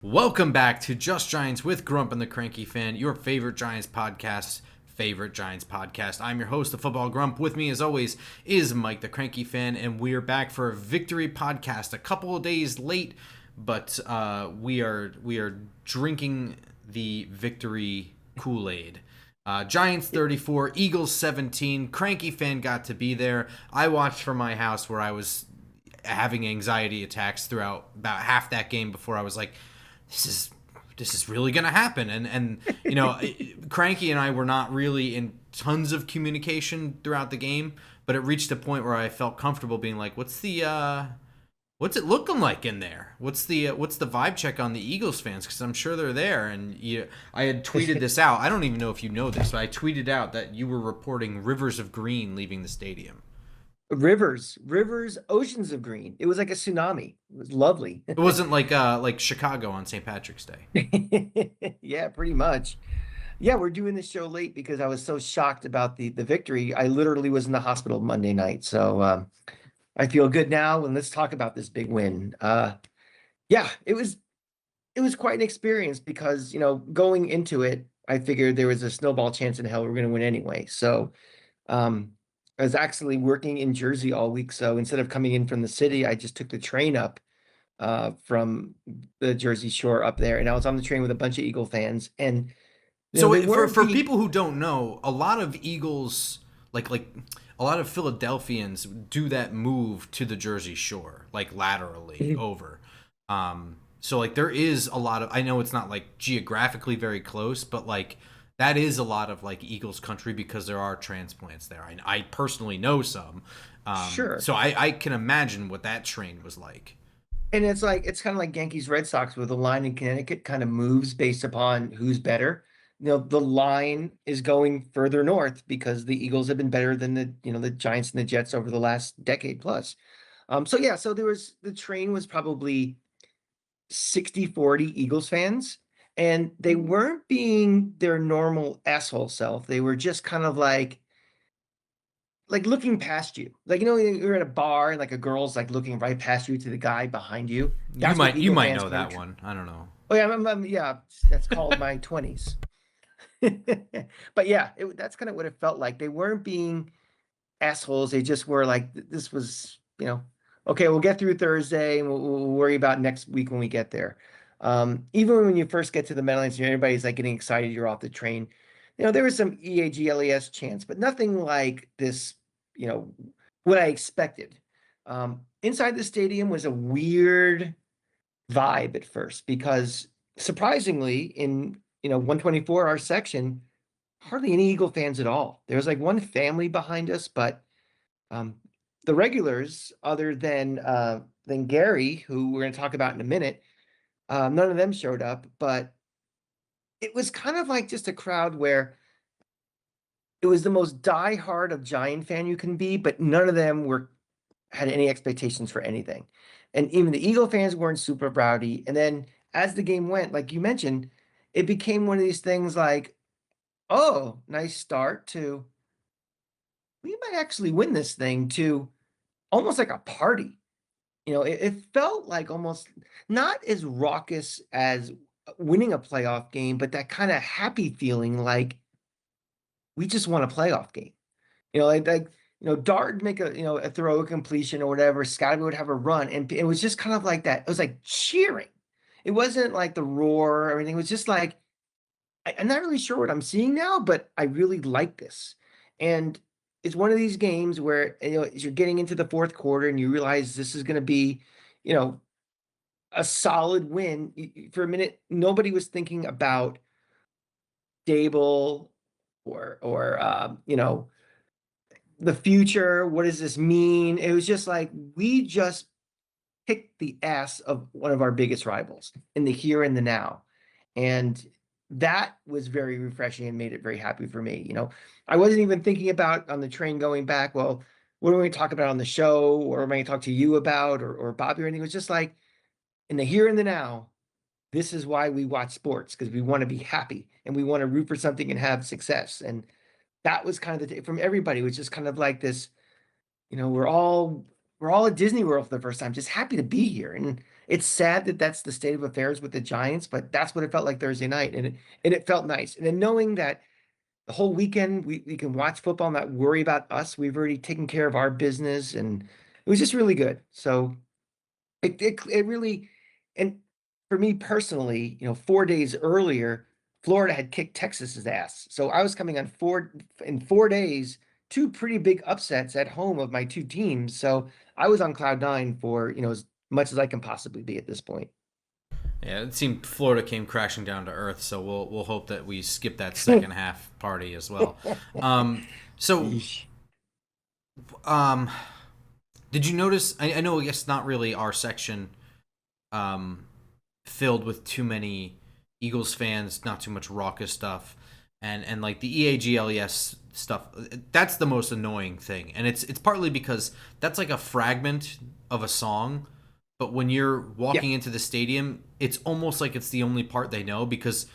Welcome back to Just Giants with Grump and the Cranky Fan, your favorite Giants podcast. I'm your host, the Football Grump. With me, as always, is Mike, the Cranky Fan, and we are back for a victory podcast. A couple of days late, but we are drinking the victory Kool-Aid. Giants 34, Eagles 17. Cranky Fan got to be there. I watched from my house where I was having anxiety attacks throughout about half that game before I was like, this is really gonna happen. And you know, Cranky and I were not really in tons of communication throughout the game, but it reached a point where I felt comfortable being like, what's it looking like in there? What's the vibe check on the Eagles fans? Because I'm sure they're there. And I had tweeted this out. I don't even know if you know this, but I tweeted out that you were reporting rivers of green leaving the stadium. Rivers, oceans of green. It was like a tsunami. It was lovely. It wasn't like Chicago on St. Patrick's Day. Yeah, pretty much. Yeah, we're doing this show late because I was so shocked about the victory. I literally was in the hospital Monday night. So I feel good now, and let's talk about this big win. Yeah, it was quite an experience because, going into it, I figured there was a snowball chance in hell we were going to win anyway. So um I was actually working in Jersey all week. So instead of coming in from the city, I just took the train up from the Jersey Shore up there, and I was on the train with a bunch of Eagle fans, and So they for weren't being people who don't know, a lot of Eagles like a lot of Philadelphians do that move to the Jersey Shore, like laterally over. So like there is a lot of, I know it's not like geographically very close, but like that is a lot of like Eagles country because there are transplants there. I personally know some. sure. So I can imagine what that train was like. And it's kind of like Yankees Red Sox, where the line in Connecticut kind of moves based upon who's better. The line is going further north because the Eagles have been better than the Giants and the Jets over the last decade plus. So yeah, so the train was probably 60-40 Eagles fans, and they weren't being their normal asshole self. They were just kind of like looking past you. Like, you're at a bar and like a girl's like looking right past you to the guy behind you. You That's what might you Eagle might fans know kind that of. one. I don't know. Oh yeah, yeah, that's called my 20s. But yeah, that's kind of what it felt like. They weren't being assholes. They just were like, this was, okay, we'll get through Thursday and we'll worry about next week when we get there. Even when you first get to the Meadowlands, everybody's like getting excited. You're off the train. There was some EAGLES chants, but nothing like this, you know, what I expected. Inside the stadium was a weird vibe at first because surprisingly, in 124, our section, hardly any Eagle fans at all. There was like one family behind us, but um, the regulars, other than Gary, who we're going to talk about in a minute, none of them showed up. But it was kind of like just a crowd where it was the most diehard of Giant fan you can be, but none of them had any expectations for anything. And even the Eagle fans weren't super rowdy. And then as the game went, like you mentioned, it became one of these things like, oh, nice start, to we might actually win this thing, to almost like a party. It felt like almost not as raucous as winning a playoff game, but that kind of happy feeling like we just won a playoff game. Dart would make a throw, a completion or whatever. Scotty would have a run, and it was just kind of like that. It was like cheering. It wasn't like the roar or anything. It was just like, I'm not really sure what I'm seeing now, but I really like this. And it's one of these games where, as you're getting into the fourth quarter and you realize this is going to be, you know, a solid win. For a minute, nobody was thinking about Dable or the future. What does this mean? It was just like we just kicked the ass of one of our biggest rivals in the here and the now. And that was very refreshing and made it very happy for me. I wasn't even thinking about on the train going back, well, what are we going to talk about on the show? Or am I going to talk to you about or Bobby or anything? It was just like in the here and the now, this is why we watch sports, because we want to be happy and we want to root for something and have success. And that was kind of from everybody, which is kind of like this, we're all at Disney World for the first time, just happy to be here. And it's sad that that's the state of affairs with the Giants, but that's what it felt like Thursday night, and it felt nice. And then knowing that the whole weekend we can watch football, not worry about us. We've already taken care of our business, and it was just really good. So it really, and for me personally, 4 days earlier, Florida had kicked Texas's ass. So I was coming on in 4 days, two pretty big upsets at home of my two teams. So I was on cloud nine for, as much as I can possibly be at this point. Yeah, it seemed Florida came crashing down to earth, so we'll hope that we skip that second half party as well. So, Yeesh. um, did you notice? I know, I guess not really our section, filled with too many Eagles fans, not too much raucous stuff, and like the EAGLES stuff. That's the most annoying thing, and it's partly because that's like a fragment of a song. But when you're Yeah. walking into the stadium, it's almost like it's the only part they know because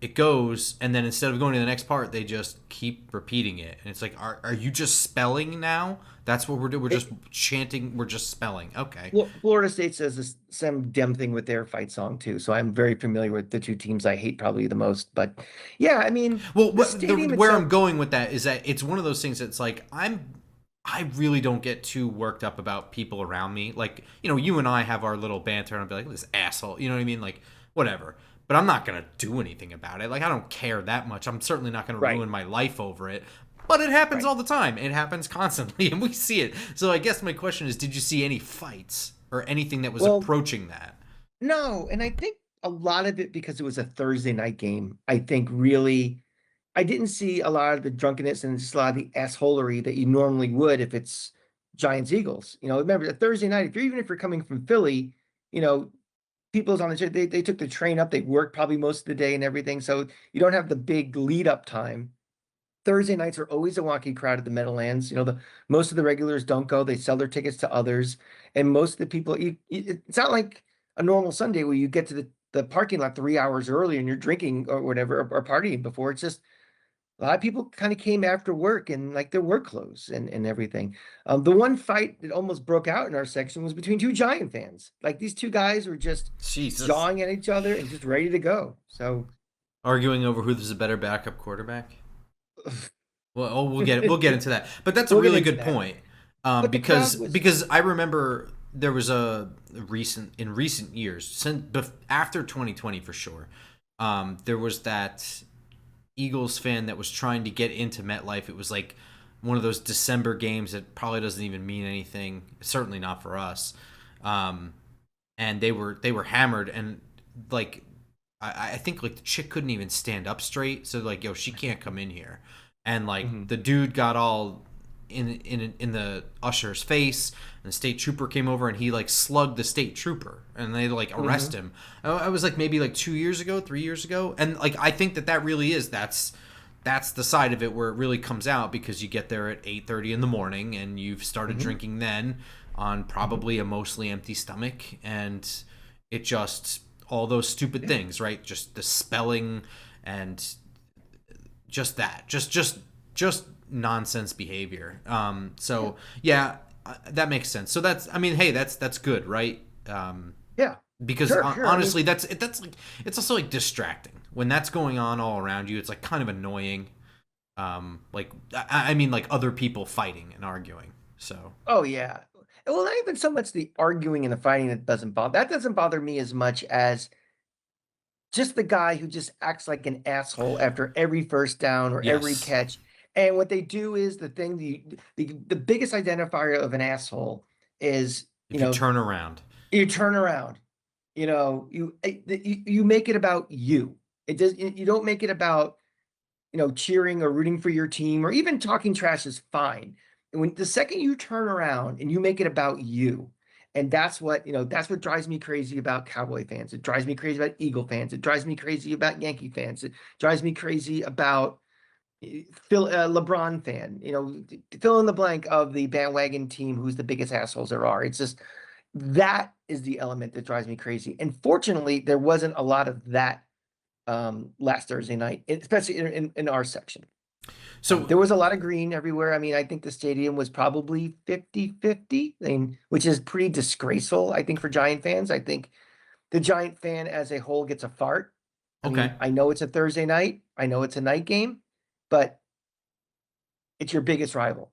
it goes, and then instead of going to the next part, they just keep repeating it. And it's like, are you just spelling now? That's what we're doing. We're just chanting. We're just spelling. Okay. Florida State says the same damn thing with their fight song too. So I'm very familiar with the two teams I hate probably the most. But yeah, I mean, Well, the stadium where itself. I'm going with that is that it's one of those things that's like I really don't get too worked up about people around me. Like, you and I have our little banter, and I'll be like, this asshole, you know what I mean? Like, whatever. But I'm not going to do anything about it. Like, I don't care that much. I'm certainly not going to Right, ruin my life over it. But it happens right. all the time. It happens constantly, and we see it. So I guess my question is, did you see any fights or anything that was Well, approaching that? no, and I think a lot of it because it was a Thursday night game. I think really, I didn't see a lot of the drunkenness and just a lot of the assholery that you normally would if it's Giants Eagles. Remember a Thursday night, if you're coming from Philly, you know, people's on they took the train up, they worked probably most of the day and everything. So you don't have the big lead up time. Thursday nights are always a wonky crowd at the Meadowlands. The most of the regulars don't go. They sell their tickets to others, and most of the people. It's not like a normal Sunday where you get to the parking lot 3 hours early and you're drinking or whatever or partying before. It's just a lot of people kind of came after work and like their work clothes and everything. The one fight that almost broke out in our section was between two Giant fans. Like these two guys were just Jesus. jawing at each other and just ready to go. So Arguing over who's a better backup quarterback? Well, we'll get into that. But that's a we'll get really into good that. point, But the because crowd was I remember there was a recent years since after 2020 for sure. There was that Eagles fan that was trying to get into MetLife. It was like one of those December games that probably doesn't even mean anything. Certainly not for us. And they were hammered, and like I think like the chick couldn't even stand up straight. So like, yo, she can't come in here. And like Mhm. the dude got all in the usher's face, and the state trooper came over and he like slugged the state trooper, and they like arrest Mhm. him. I was like maybe like 2 years ago, 3 years ago, and like I think that really is that's the side of it where it really comes out, because you get there at 8:30 in the morning and you've started Mhm. drinking then on Mhm. probably a mostly empty stomach, and it just all those stupid Yeah. things, right? Just the spelling and just that, just nonsense behavior. Yeah. So yeah, that makes sense. So that's, I mean, hey, that's good, right? Yeah. Because Sure, sure. I mean, honestly, that's like, it's also like distracting when that's going on all around you. It's like kind of annoying. Like I mean, like other people fighting and arguing. So oh yeah. Well, not even so much the arguing and the fighting that doesn't bother me as much as just the guy who just acts like an asshole after every first down or every yes, catch. And what they do is the biggest identifier of an asshole is, if you turn around, you turn around. You make it about you. It does you don't make it about, cheering or rooting for your team or even talking trash is fine. And when the second you turn around and you make it about you, and that's what drives me crazy about Cowboy fans. It drives me crazy about Eagle fans. It drives me crazy about Yankee fans. It drives me crazy about LeBron fan. Fill in the blank of the bandwagon team who's the biggest assholes there are. It's just that is the element that drives me crazy. And fortunately, there wasn't a lot of that last Thursday night, especially in our section. So There was a lot of green everywhere. I mean, I think the stadium was probably 50-50, I mean, which is pretty disgraceful, I think, for Giant fans. I think the Giant fan as a whole gets a fart. I okay. mean, I know it's a Thursday night. I know it's a night game, but it's your biggest rival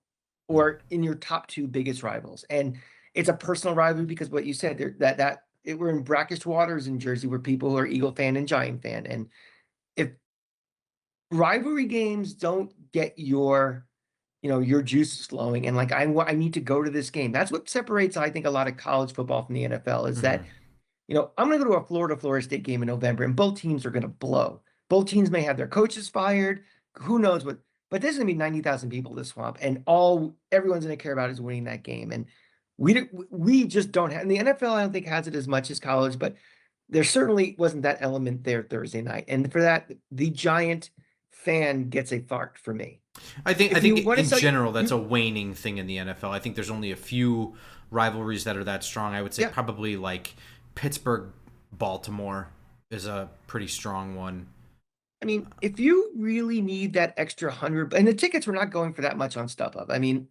or in your top two biggest rivals. And it's a personal rivalry because what you said there, we're in brackish waters in Jersey where people who are Eagle fan and Giant fan. And if rivalry games don't get your juices flowing and like I need to go to this game. That's what separates, I think, a lot of college football from the NFL is that, Mhm. I'm going to go to a Florida State game in November and both teams are going to blow. Both teams may have their coaches fired. Who knows what, but there's going to be 90,000 people this swamp and everyone's going to care about is winning that game. And we just don't have, and the NFL, I don't think has it as much as college, but there certainly wasn't that element there Thursday night. And for that, the Giant fan gets a fart for me. I If you think want to in sell general that's you, a waning thing in the NFL. I think there's only a few rivalries that are that strong. I would say yeah, probably like Pittsburgh Baltimore is a pretty strong one. I mean, if you really need that extra 100, and the tickets were not going for that much on StubHub. I mean,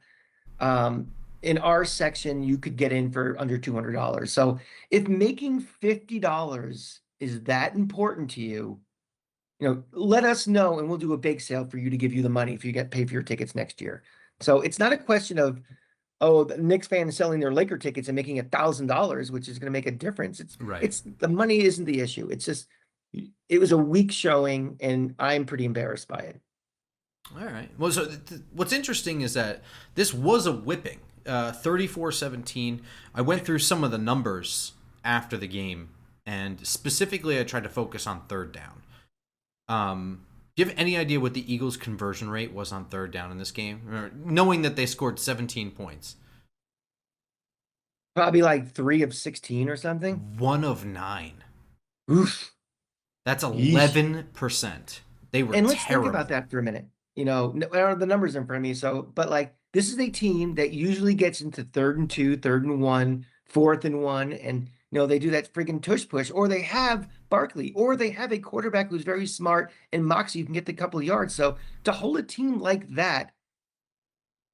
in our section, you could get in for under $200. So if making $50 is that important to you, let us know and we'll do a bake sale for you to give you the money if you get paid for your tickets next year. So it's not a question of, oh, the Knicks fans selling their Laker tickets and making $1,000, which is going to make a difference. It's Right. it's the money isn't the issue. It's just it was a weak showing, and I'm pretty embarrassed by it. All right. Well, so what's interesting is that this was a whipping, 34-17. I went through some of the numbers after the game, and specifically I tried to focus on third down. Do you have any idea what the Eagles' conversion rate was on third down in this game? Or knowing that they scored 17 points, Probably like 3 of 16 or something. 1 of 9. Oof. That's Yeesh. 11%. They were And let's think about terrible. that for a minute. I don't have the numbers in front of me, but like this is a team that usually gets into 3rd and 2, 3rd and 1, 4th and 1, and they do that freaking tush push, or they have Barkley, or they have a quarterback who's very smart and Moxie, you can get the couple of yards. So to hold a team like that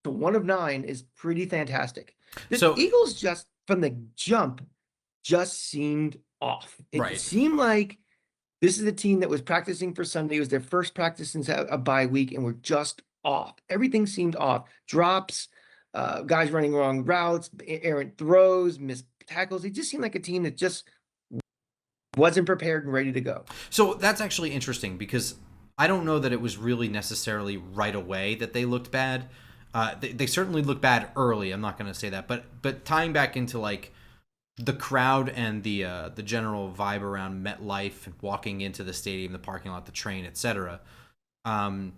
to 1 of 9 is pretty fantastic. The So, Eagles just from the jump just seemed off. It right. seemed like this is a team that was practicing for Sunday. It was their first practice since a bye week, and we're just off. Everything seemed off. Drops, guys running wrong routes, errant throws, missed tackles. It just seemed like a team that just wasn't prepared and ready to go. So that's actually interesting because I don't know that it was really necessarily right away that they looked bad. They certainly looked bad early. I'm not going to say that, but tying back into like the crowd and the general vibe around MetLife, walking into the stadium, the parking lot, the train, etc. Um,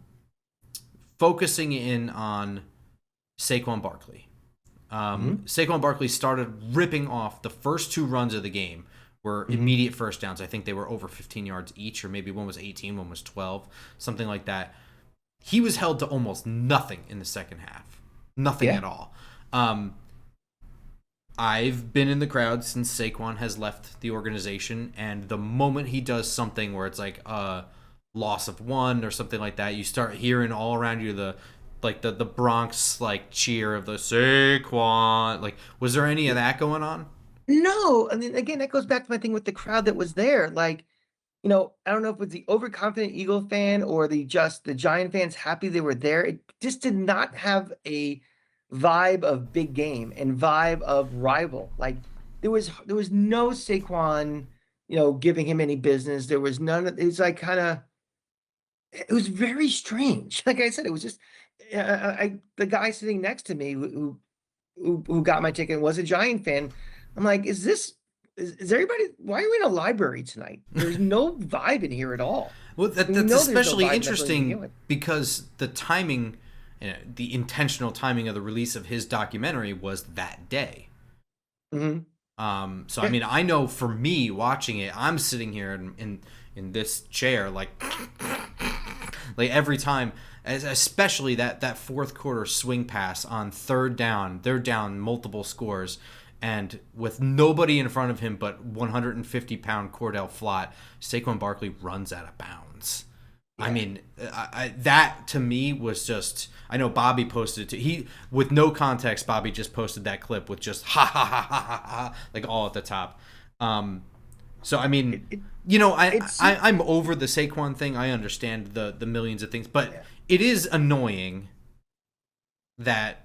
Focusing in on Saquon Barkley. Mhm. Saquon Barkley started ripping off the first two runs of the game were Mhm. immediate first downs. I think they were over 15 yards each, or maybe one was 18, one was 12, something like that. He was held to almost nothing in the second half, nothing Yeah. at all. Um, I've been in the crowd since Saquon has left the organization, and the moment he does something where it's like a loss of one or something like that, you start hearing all around you the Bronx like cheer of the Saquon. Like, was there any of that going on? No, I mean, again, that goes back to my thing with the crowd that was there. Like, I don't know if it was the overconfident Eagle fan or the Giant fans happy they were there. It just did not have a vibe of big game and vibe of rival. Like there was no Saquon, giving him any business. There was none of it was like kind of it was very strange. Like I said, it was just the guy sitting next to me who got my ticket was a Giant fan. I'm like, is everybody, why are we in a library tonight? There's no vibe in here at all. Well, And that's there's no especially vibe in that building to begin interesting with. because the timing, the intentional timing of the release of his documentary was that day. Hmm. So I Yeah. mean, I know for me watching it, I'm sitting here in this chair like every time, especially that fourth quarter swing pass on third down. They're down multiple scores, and with nobody in front of him but 150-pound Cordell Flott, Saquon Barkley runs out of bounds. I Yeah. mean, that to me was just. I know Bobby posted it too. He, with no context, Bobby just posted that clip with just ha ha ha ha ha ha, like all at the top. Um, so I mean, It it you know, it's I'm over the Saquon thing. I understand the millions of things, but yeah. it is annoying that.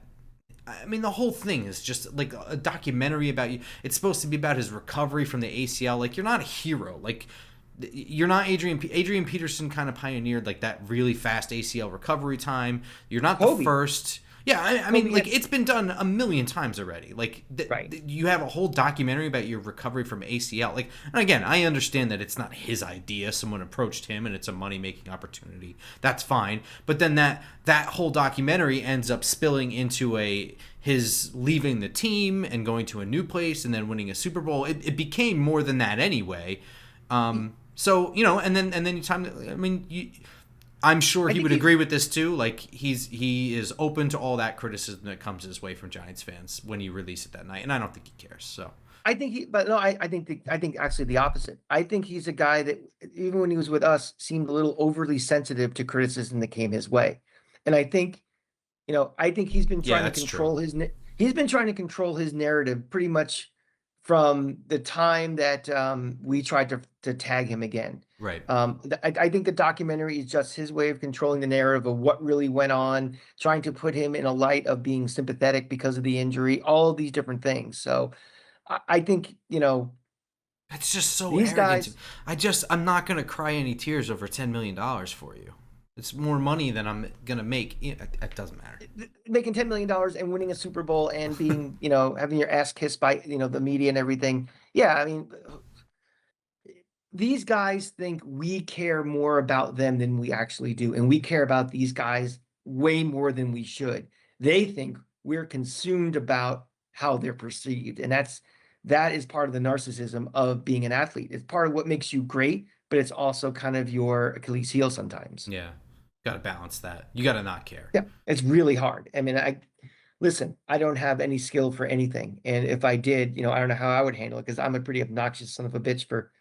I mean, the whole thing is just like a documentary about you. It's supposed to be about his recovery from the ACL. Like, you're not a hero. Like, you're not Adrian Peterson kind of pioneered like that really fast ACL recovery time. You're not the Kobe. first. Yeah, I mean, Kobe like, had it's been done a million times already. Like, right. you have a whole documentary about your recovery from ACL. Like, and again, I understand that it's not his idea. Someone approached him, and it's a money making opportunity. That's fine. But then that whole documentary ends up spilling into his leaving the team and going to a new place and then winning a Super Bowl. It became more than that anyway. So, you know, and then you time. I mean, I'm sure I he think would agree with this too. Like, he is open to all that criticism that comes his way from Giants fans when you release it that night, and I don't think he cares. So but no, I think actually the opposite. I think he's a guy that even when he was with us seemed a little overly sensitive to criticism that came his way. And I think, I think he's been yeah, trying to that's true. control he's been trying to control his narrative pretty much from the time that we tried to tag him again. Right. I think the documentary is just his way of controlling the narrative of what really went on, trying to put him in a light of being sympathetic because of the injury, all of these different things. So I think, That's just so these arrogant to me. guys I'm not gonna cry any tears over $10 million for you. It's more money than I'm gonna make. It doesn't matter. making $10 million and winning a Super Bowl and being, having your ass kissed by, the media and everything. Yeah, I mean, these guys think we care more about them than we actually do, and we care about these guys way more than we should. They think we're consumed about how they're perceived, and that is part of the narcissism of being an athlete. It's part of what makes you great, but it's also kind of your Achilles heel sometimes. Yeah, got to balance that. You got to not care. Yeah, it's really hard. I mean, listen, I don't have any skill for anything, and if I did, I don't know how I would handle it because I'm a pretty obnoxious son of a bitch for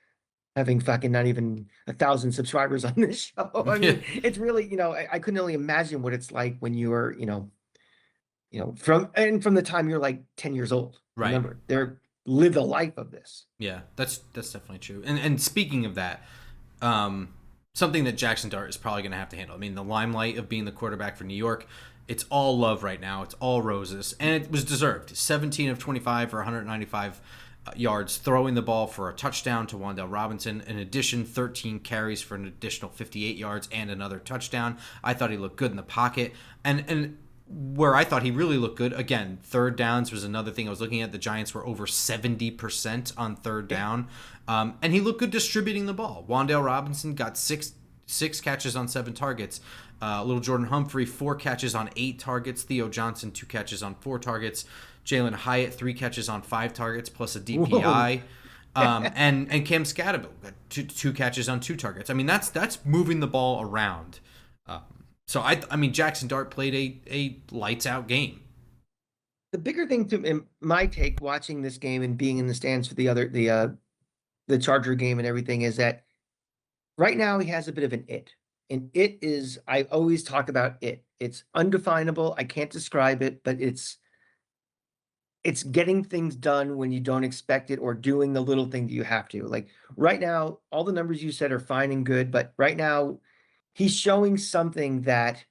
having fucking not even 1,000 subscribers on this show. I Yeah. mean, it's really, I couldn't only imagine what it's like when you were, from the time you're like 10 years old. Right. Remember, they're live the life of this. Yeah, that's definitely true. And speaking of that, something that Jaxson Dart is probably going to have to handle. I mean, the limelight of being the quarterback for New York, it's all love right now. It's all roses, and it was deserved. 17 of 25 for 195 yards, throwing the ball for a touchdown to Wan'Dale Robinson. In addition, 13 carries for an additional 58 yards and another touchdown. I thought he looked good in the pocket, and where I thought he really looked good, again, third downs was another thing I was looking at. The Giants were over 70% on third down. And he looked good distributing the ball. Wan'Dale Robinson got six catches on 7 targets. Little Jordan Humphrey, 4 catches on 8 targets. Theo Johnson, 2 catches on 4 targets. Jalen Hyatt, 3 catches on 5 targets, plus a DPI. And Cam Scatterbill got two catches on 2 targets. I mean, that's moving the ball around. So I mean, Jaxson Dart played a lights out game. The bigger thing in my take watching this game and being in the stands for the Charger game and everything is that right now he has a bit of an it. And it is, I always talk about it. It's undefinable. I can't describe it, but it's getting things done when you don't expect it or doing the little thing that you have to. Like right now, all the numbers you said are fine and good, but right now he's showing something that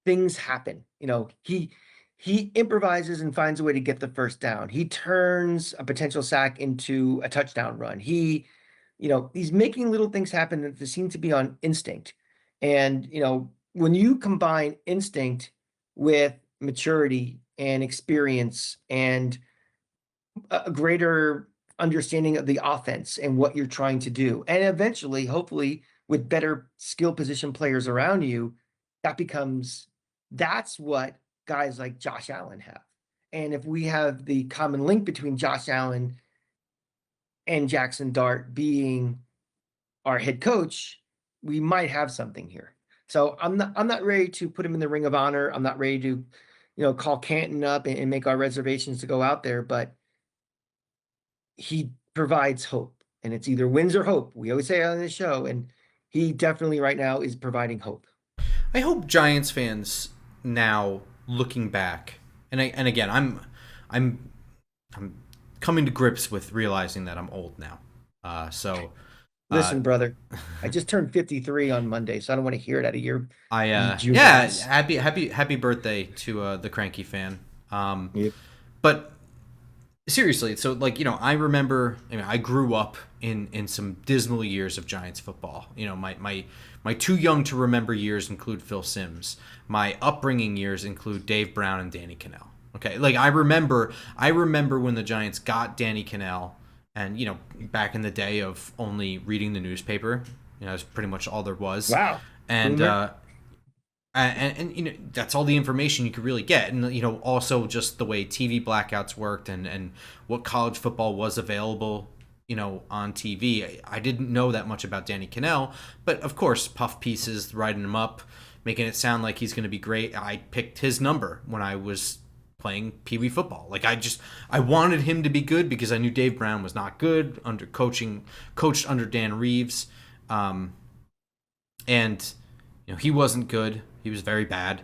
things happen. He improvises and finds a way to get the first down. He turns a potential sack into a touchdown run. He's making little things happen that seem to be on instinct. And, when you combine instinct with maturity and experience and a greater understanding of the offense and what you're trying to do, and eventually, hopefully, with better skill position players around you, that's what guys like Josh Allen have. And if we have the common link between Josh Allen and Jaxson Dart being our head coach, we might have something here. So I'm not ready to put him in the Ring of Honor. I'm not ready to, call Canton up and make our reservations to go out there, but he provides hope. And it's either wins or hope. We always say on this show, and he definitely right now is providing hope. I hope Giants fans now looking back, and again, I'm I'm coming to grips with realizing that I'm old now. So uh, Listen, brother, I just turned 53 on Monday, so I don't want to hear it out of your your yeah, voice. happy birthday to the Cranky fan. Yep. But seriously, so like I remember, I grew up in some dismal years of Giants football. My too young to remember years include Phil Simms. My upbringing years include Dave Brown and Danny Cannell. Okay, like I remember when the Giants got Danny Cannell, and back in the day of only reading the newspaper, that's pretty much all there was, Wow. and Boomer. that's all the information you could really get, and also just the way TV blackouts worked, and what college football was available on TV. I didn't know that much about Danny Cannell, but of course puff pieces writing him up, making it sound like he's going to be great. I picked his number when I was playing Pee Wee football. Like I wanted him to be good because I knew Dave Brown was not good coached under Dan Reeves, and he wasn't good. He was very bad.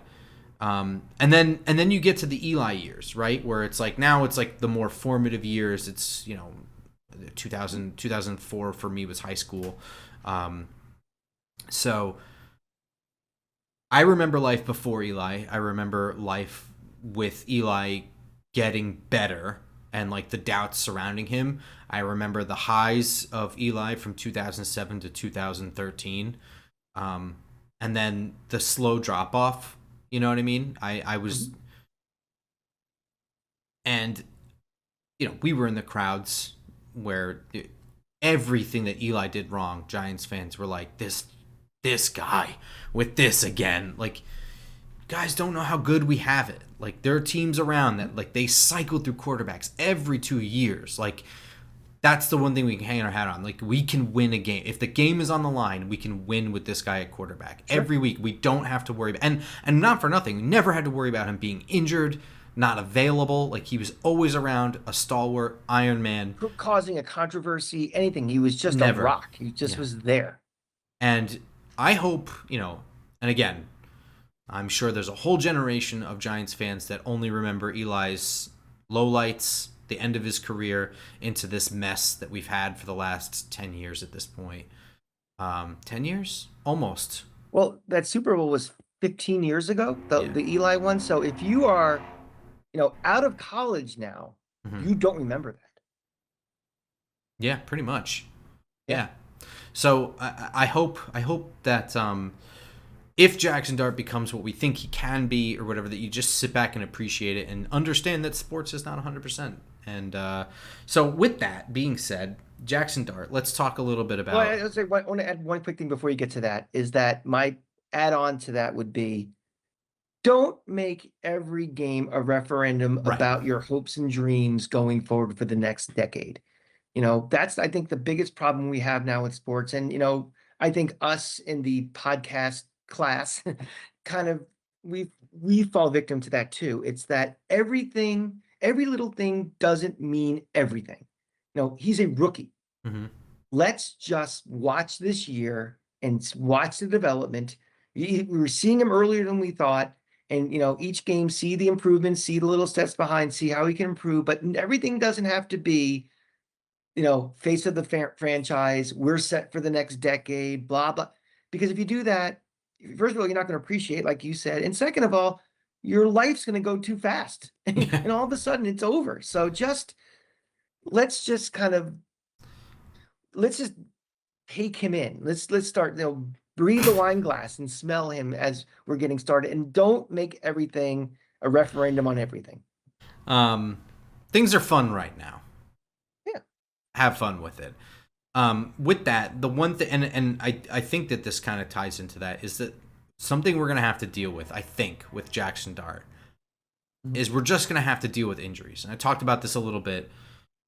And then you get to the Eli years, right? Where it's like now it's like the more formative years. It's 2004 for me was high school. So I remember life before Eli. I remember life with Eli getting better and like the doubts surrounding him. I remember the highs of Eli from 2007 to 2013. And then the slow drop off. You know what I mean? I was, Mhm. and we were in the crowds where everything that Eli did wrong, Giants fans were like, this guy with this again. Like, guys don't know how good we have it. Like, there are teams around that like they cycle through quarterbacks every 2 years. Like, that's the one thing we can hang our hat on. Like, we can win a game. If the game is on the line, we can win with this guy at quarterback. Sure. Every week. We don't have to worry about, and not for nothing, we never had to worry about him being injured, not available. Like, he was always around, a stalwart, Iron Man. Causing a controversy, anything. He was just a Never. rock. He just Yeah. was there. And I hope, and again, I'm sure there's a whole generation of Giants fans that only remember Eli's lowlights, the end of his career, into this mess that we've had for the last 10 years at this point. 10 years? Almost. Well, that Super Bowl was 15 years ago, the Yeah. the Eli one. So if you are, out of college now, Hmm. you don't remember that. Yeah, pretty much. Yeah. Yeah. So I hope that if Jaxson Dart becomes what we think he can be or whatever, that you just sit back and appreciate it and understand that sports is not 100%. And so with that being said, Jaxson Dart, let's talk a little bit Well, about. I want to add one quick thing before you get to that, is that my add-on to that would be, don't make every game a referendum Right. about your hopes and dreams going forward for the next decade. That's, I think, the biggest problem we have now with sports. And, I think us in the podcast class kind of we fall victim to that too. It's that every little thing doesn't mean everything. He's a rookie. Hmm. Let's just watch this year and watch the development. We were seeing him earlier than we thought. And, each game, see the improvements, see the little steps behind, see how he can improve. But everything doesn't have to be, face of the franchise. We're set for the next decade, blah, blah. Because if you do that, first of all, you're not going to appreciate, like you said. And second of all, your life's going to go too fast. And all of a sudden it's over. So let's just kind of, let's just take him in. Let's start, breathe the wine glass and smell him as we're getting started, and don't make everything a referendum on everything. um, Things are fun right now. Yeah. Have fun with it. With that, the one thing, and I think that this kind of ties into that, is that something we're going to have to deal with, I think, with Jaxson Dart, is we're just going to have to deal with injuries. And I talked about this a little bit.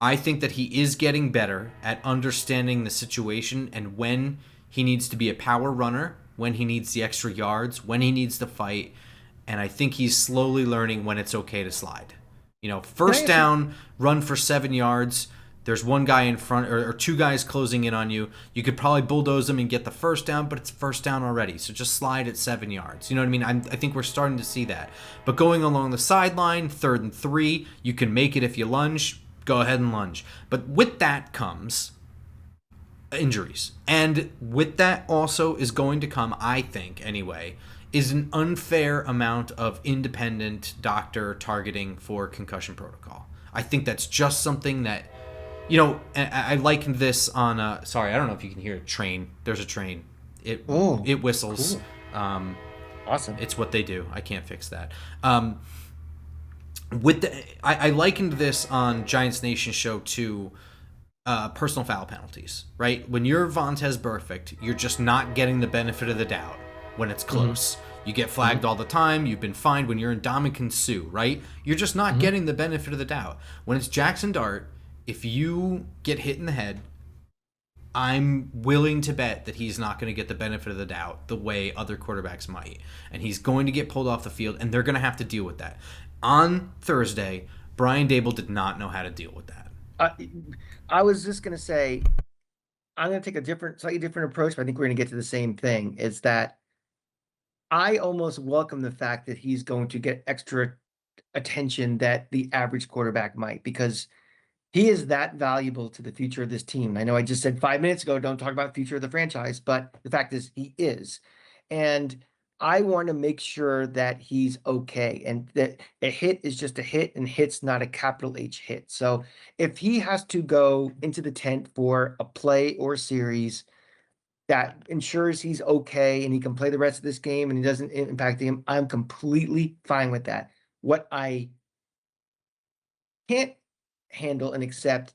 I think that he is getting better at understanding the situation and when he needs to be a power runner, when he needs the extra yards, when he needs to fight. And I think he's slowly learning when it's okay to slide. Can I First ask you- down, run for 7 yards. There's one guy in front or two guys closing in on you. You could probably bulldoze them and get the first down, but it's first down already. So just slide at 7 yards. You know what I mean? I think we're starting to see that. But going along the sideline, 3rd and 3, you can make it if you lunge. Go ahead and lunge. But with that comes injuries. And with that also is going to come, I think anyway, is an unfair amount of independent doctor targeting for concussion protocol. I think that's just something that, you know, I likened this on sorry, I don't know if you can hear a train. There's a train. It whistles. Cool. Awesome. It's what they do. I can't fix that. I likened this on Giants Nation show to personal foul penalties, right? When you're Vontaze Burfict, you're just not getting the benefit of the doubt when it's close. You get flagged all the time. You've been fined when you're in Ndamukong Suh, right? You're just not getting the benefit of the doubt. When it's Jaxson Dart, if you get hit in the head, I'm willing to bet that he's not going to get the benefit of the doubt the way other quarterbacks might. And he's going to get pulled off the field, and they're going to have to deal with that. On Thursday, Brian Daboll did not know how to deal with that. I was just going to say, I'm going to take a slightly different approach, but I think we're going to get to the same thing, is that I almost welcome the fact that he's going to get extra attention that the average quarterback might, because he is that valuable to the future of this team. I know I just said 5 minutes ago, don't talk about the future of the franchise, but the fact is he is. And I want to make sure that he's okay, and that a hit is just a hit, and hit's not a capital H hit. So if he has to go into the tent for a play or series that ensures he's okay and he can play the rest of this game and he doesn't impact him, I'm completely fine with that. What I can't handle and accept,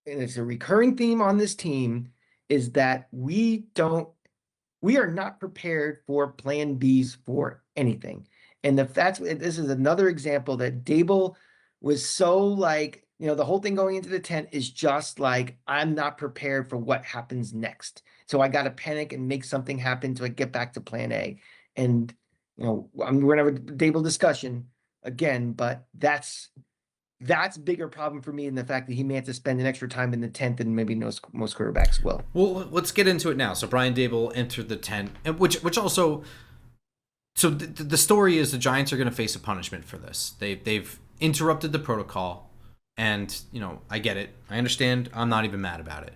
and it's a recurring theme on this team, is that we are not prepared for plan Bs for anything. And this is another example that Daboll was so like, you know, the whole thing going into the tent is just like, I'm not prepared for what happens next. So I got to panic and make something happen to get back to plan A. And, you know, we're going to have a Daboll discussion again, but that's bigger problem for me than the fact that he may have to spend an extra time in the tent than maybe most quarterbacks will. Well, let's get into it now. So Brian Daboll entered the tent, which also, so the story is the Giants are going to face a punishment for this. They've interrupted the protocol, and you know, I get it, I understand. I'm not even mad about it.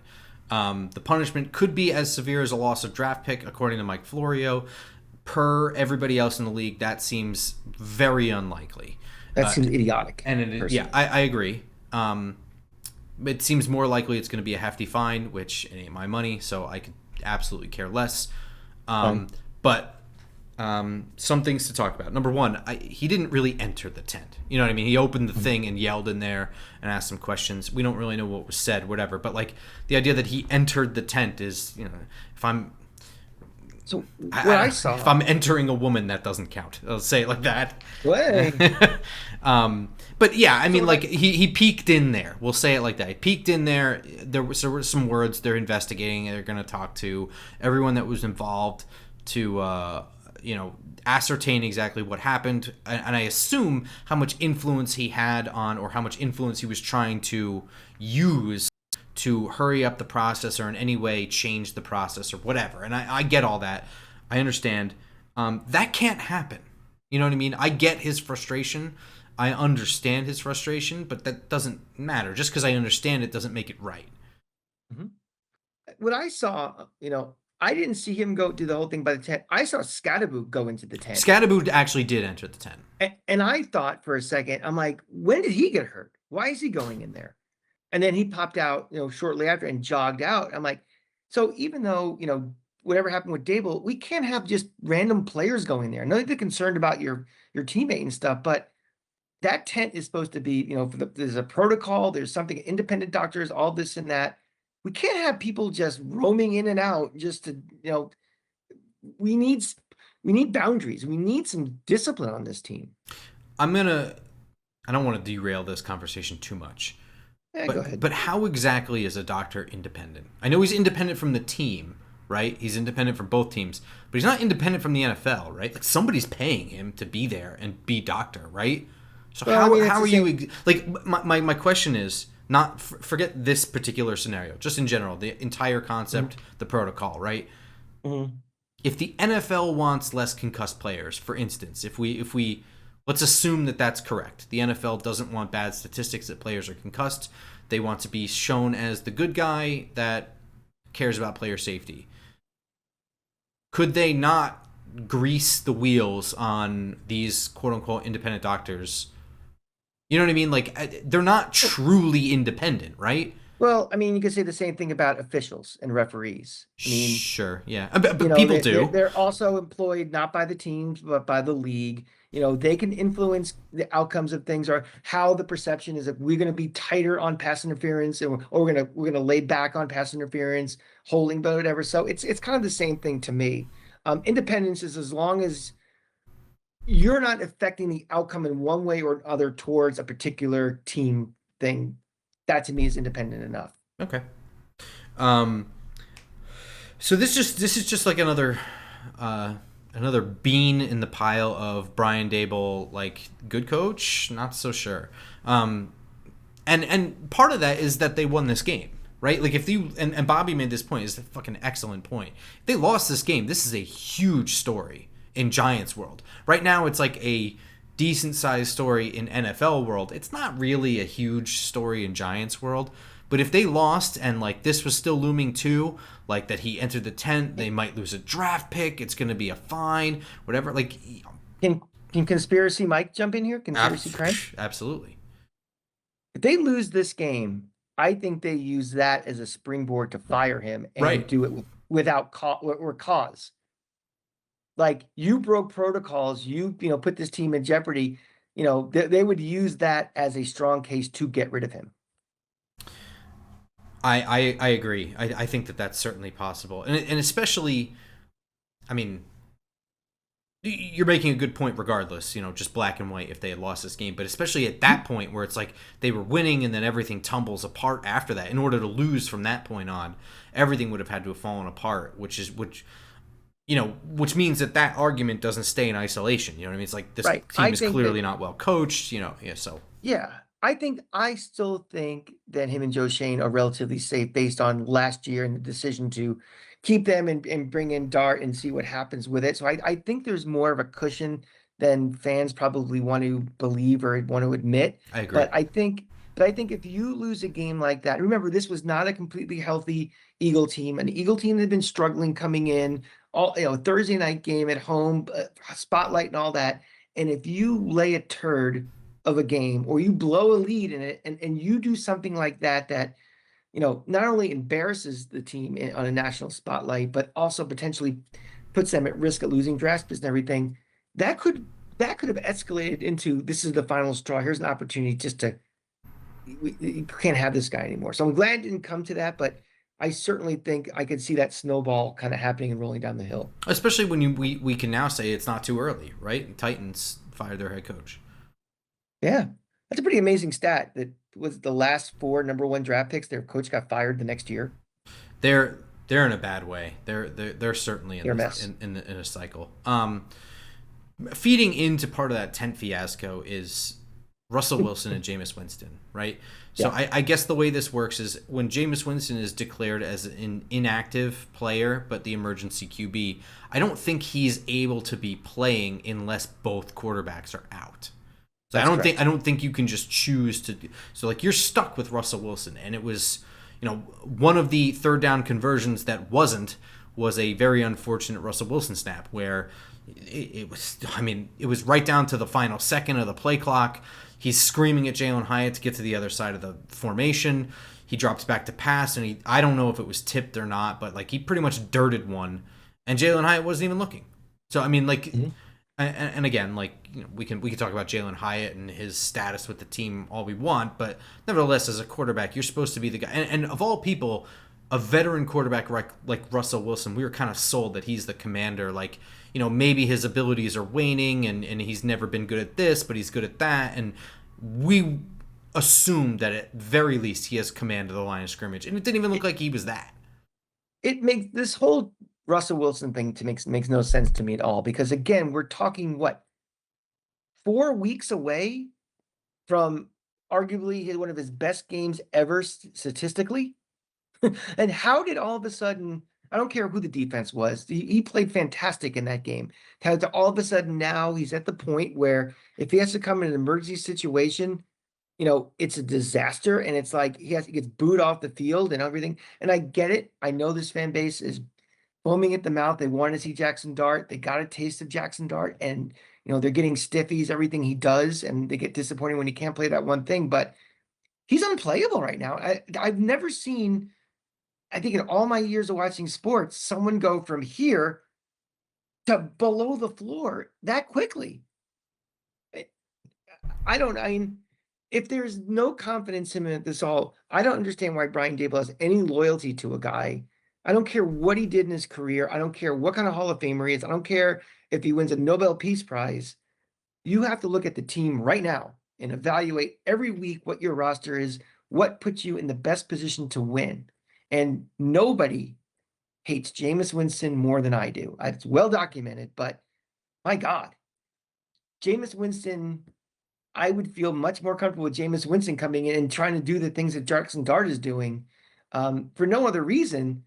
The punishment could be as severe as a loss of draft pick, according to Mike Florio. Per everybody else in the league, that seems very unlikely. That seems idiotic. And yeah, I agree. It seems more likely it's going to be a hefty fine, which it ain't my money, so I could absolutely care less. But some things to talk about. Number one, he didn't really enter the tent. You know what I mean? He opened the thing and yelled in there and asked some questions. We don't really know what was said, whatever. But like the idea that he entered the tent is, you know, if I'm if I'm entering a woman, that doesn't count. I'll say it like that. But yeah, I mean, like he peeked in there. We'll say it like that. He peeked in there. There were some words they're investigating. They're going to talk to everyone that was involved to you know, ascertain exactly what happened, and I assume how much influence he had on, or how much influence he was trying to use to hurry up the process or in any way change the process or whatever. And I get all that. I understand. That can't happen. You know what I mean? I get his frustration. I understand his frustration, but that doesn't matter. Just because I understand it doesn't make it right. What I saw, you know, I didn't see him go do the whole thing by the tent. I saw Scadaboo go into the tent. Scadaboo actually did enter the tent. And I thought for a second, I'm like, when did he get hurt? Why is he going in there? And then he popped out, you know, shortly after and jogged out. I'm like, so even though, you know, whatever happened with Daboll, we can't have just random players going there. I know they're concerned about your teammate and stuff, but that tent is supposed to be, you know, there's a protocol, there's something, independent doctors, all this and that. We can't have people just roaming in and out just to, you know, we need boundaries. We need some discipline on this team. I don't want to derail this conversation too much. Go ahead. But how exactly is a doctor independent? I know he's independent from the team, right? He's independent from both teams, but he's not independent from the NFL, right? Like somebody's paying him to be there and be doctor, right? So how are you like? My question is, Not forget this particular scenario, just in general, the entire concept, the protocol, right? Mhm. If the NFL wants less concussed players, for instance, if we let's assume that that's correct. The NFL doesn't want bad statistics that players are concussed. They want to be shown as the good guy that cares about player safety. Could they not grease the wheels on these quote unquote independent doctors? You know what I mean? Like, they're not truly independent, right? Well, I mean, you could say the same thing about officials and referees. I mean, Sure, yeah, you but know, people do. they're also employed not by the teams, but by the league. You know, they can influence the outcomes of things or how the perception is if we're going to be tighter on pass interference or we're gonna lay back on pass interference, holding, but whatever. So it's kind of the same thing to me. Independence is as long as you're not affecting the outcome in one way or other towards a particular team thing. That to me is independent enough. Okay. Um. So this is just like another bean in the pile of Brian Dable, like, good coach, not so sure. And part of that is that they won this game, right? Like, if you and Bobby made this point, is a fucking excellent point. If they lost this game, this is a huge story in Giants world. Right now, it's like a decent sized story in NFL world. It's not really a huge story in Giants world. But if they lost and, like, this was still looming too, like that he entered the tent, they might lose a draft pick, it's going to be a fine, whatever. Like, Can can conspiracy Mike jump in here? Conspiracy Crank? absolutely. If they lose this game, I think they use that as a springboard to fire him and Right. do it without cause. Like you broke protocols, you know put this team in jeopardy. You know they would use that as a strong case to get rid of him. I agree. I think that that's certainly possible. And especially, I mean, you're making a good point regardless, just black and white if they had lost this game. But especially at that point where it's like they were winning and then everything tumbles apart after that. In order to lose from that point on, everything would have had to have fallen apart, which means that argument doesn't stay in isolation. You know what I mean? It's like this Right. team is clearly not well coached, yeah, so. Yeah, I still think that him and Joe Shane are relatively safe based on last year and the decision to keep them and bring in Dart and see what happens with it. So I think there's more of a cushion than fans probably want to believe or want to admit. I agree. But I think if you lose a game like that, remember this was not a completely healthy Eagle team. An Eagle team that had been struggling coming in, all Thursday night game at home, spotlight and all that. And if you lay a turd of a game or you blow a lead in it and you do something like that not only embarrasses the team on a national spotlight but also potentially puts them at risk of losing draft picks and everything, that could have escalated into this is the final straw, here's an opportunity just to you can't have this guy anymore. So I'm glad it didn't come to that, but I certainly think I could see that snowball kind of happening and rolling down the hill, Especially when we can now say it's not too early, right? Titans fired their head coach. yeah. That's a pretty amazing stat. That was the last 4 number 1 draft picks. Their coach got fired the next year. They're in a bad way. They're certainly They're a mess. in a cycle. Feeding into part of that tent fiasco is Russell Wilson and Jameis Winston, right? So Yeah. I guess the way this works is when Jameis Winston is declared as an inactive player, but the emergency QB, I don't think he's able to be playing unless both quarterbacks are out. So I don't think you can just choose to. So, like, you're stuck with Russell Wilson, and it was, one of the third down conversions that was a very unfortunate Russell Wilson snap where it was. I mean, it was right down to the final second of the play clock. He's screaming at Jalen Hyatt to get to the other side of the formation. He drops back to pass, and I don't know if it was tipped or not, but like he pretty much dirted one, and Jalen Hyatt wasn't even looking. So I mean, like. Mm-hmm. And again, like, we can talk about Jalen Hyatt and his status with the team all we want, but nevertheless, as a quarterback, you're supposed to be the guy. And of all people, a veteran quarterback like Russell Wilson, we were kind of sold that he's the commander. Like, maybe his abilities are waning and he's never been good at this, but he's good at that. And we assumed that at very least he has command of the line of scrimmage, and it didn't even look like he was that. It makes this whole Russell Wilson thing makes no sense to me at all because again, we're talking 4 weeks away from arguably had one of his best games ever statistically. And how did all of a sudden, I don't care who the defense was, he played fantastic in that game. How to all of a sudden now he's at the point where if he has to come in an emergency situation, it's a disaster. And it's like he gets booed off the field and everything. And I get it. I know this fan base is foaming at the mouth. They want to see Jaxson Dart. They got a taste of Jaxson Dart. And, they're getting stiffies, everything he does. And they get disappointed when he can't play that one thing. But he's unplayable right now. I've never seen, I think in all my years of watching sports, someone go from here to below the floor that quickly. I mean, if there's no confidence in him at this all, I don't understand why Brian Dable has any loyalty to a guy. I don't care what he did in his career. I don't care what kind of Hall of Famer he is. I don't care if he wins a Nobel Peace Prize. You have to look at the team right now and evaluate every week what your roster is, what puts you in the best position to win. And nobody hates Jameis Winston more than I do. It's well documented, but my God, Jameis Winston, I would feel much more comfortable with Jameis Winston coming in and trying to do the things that Jaxson Dart is doing. For no other reason,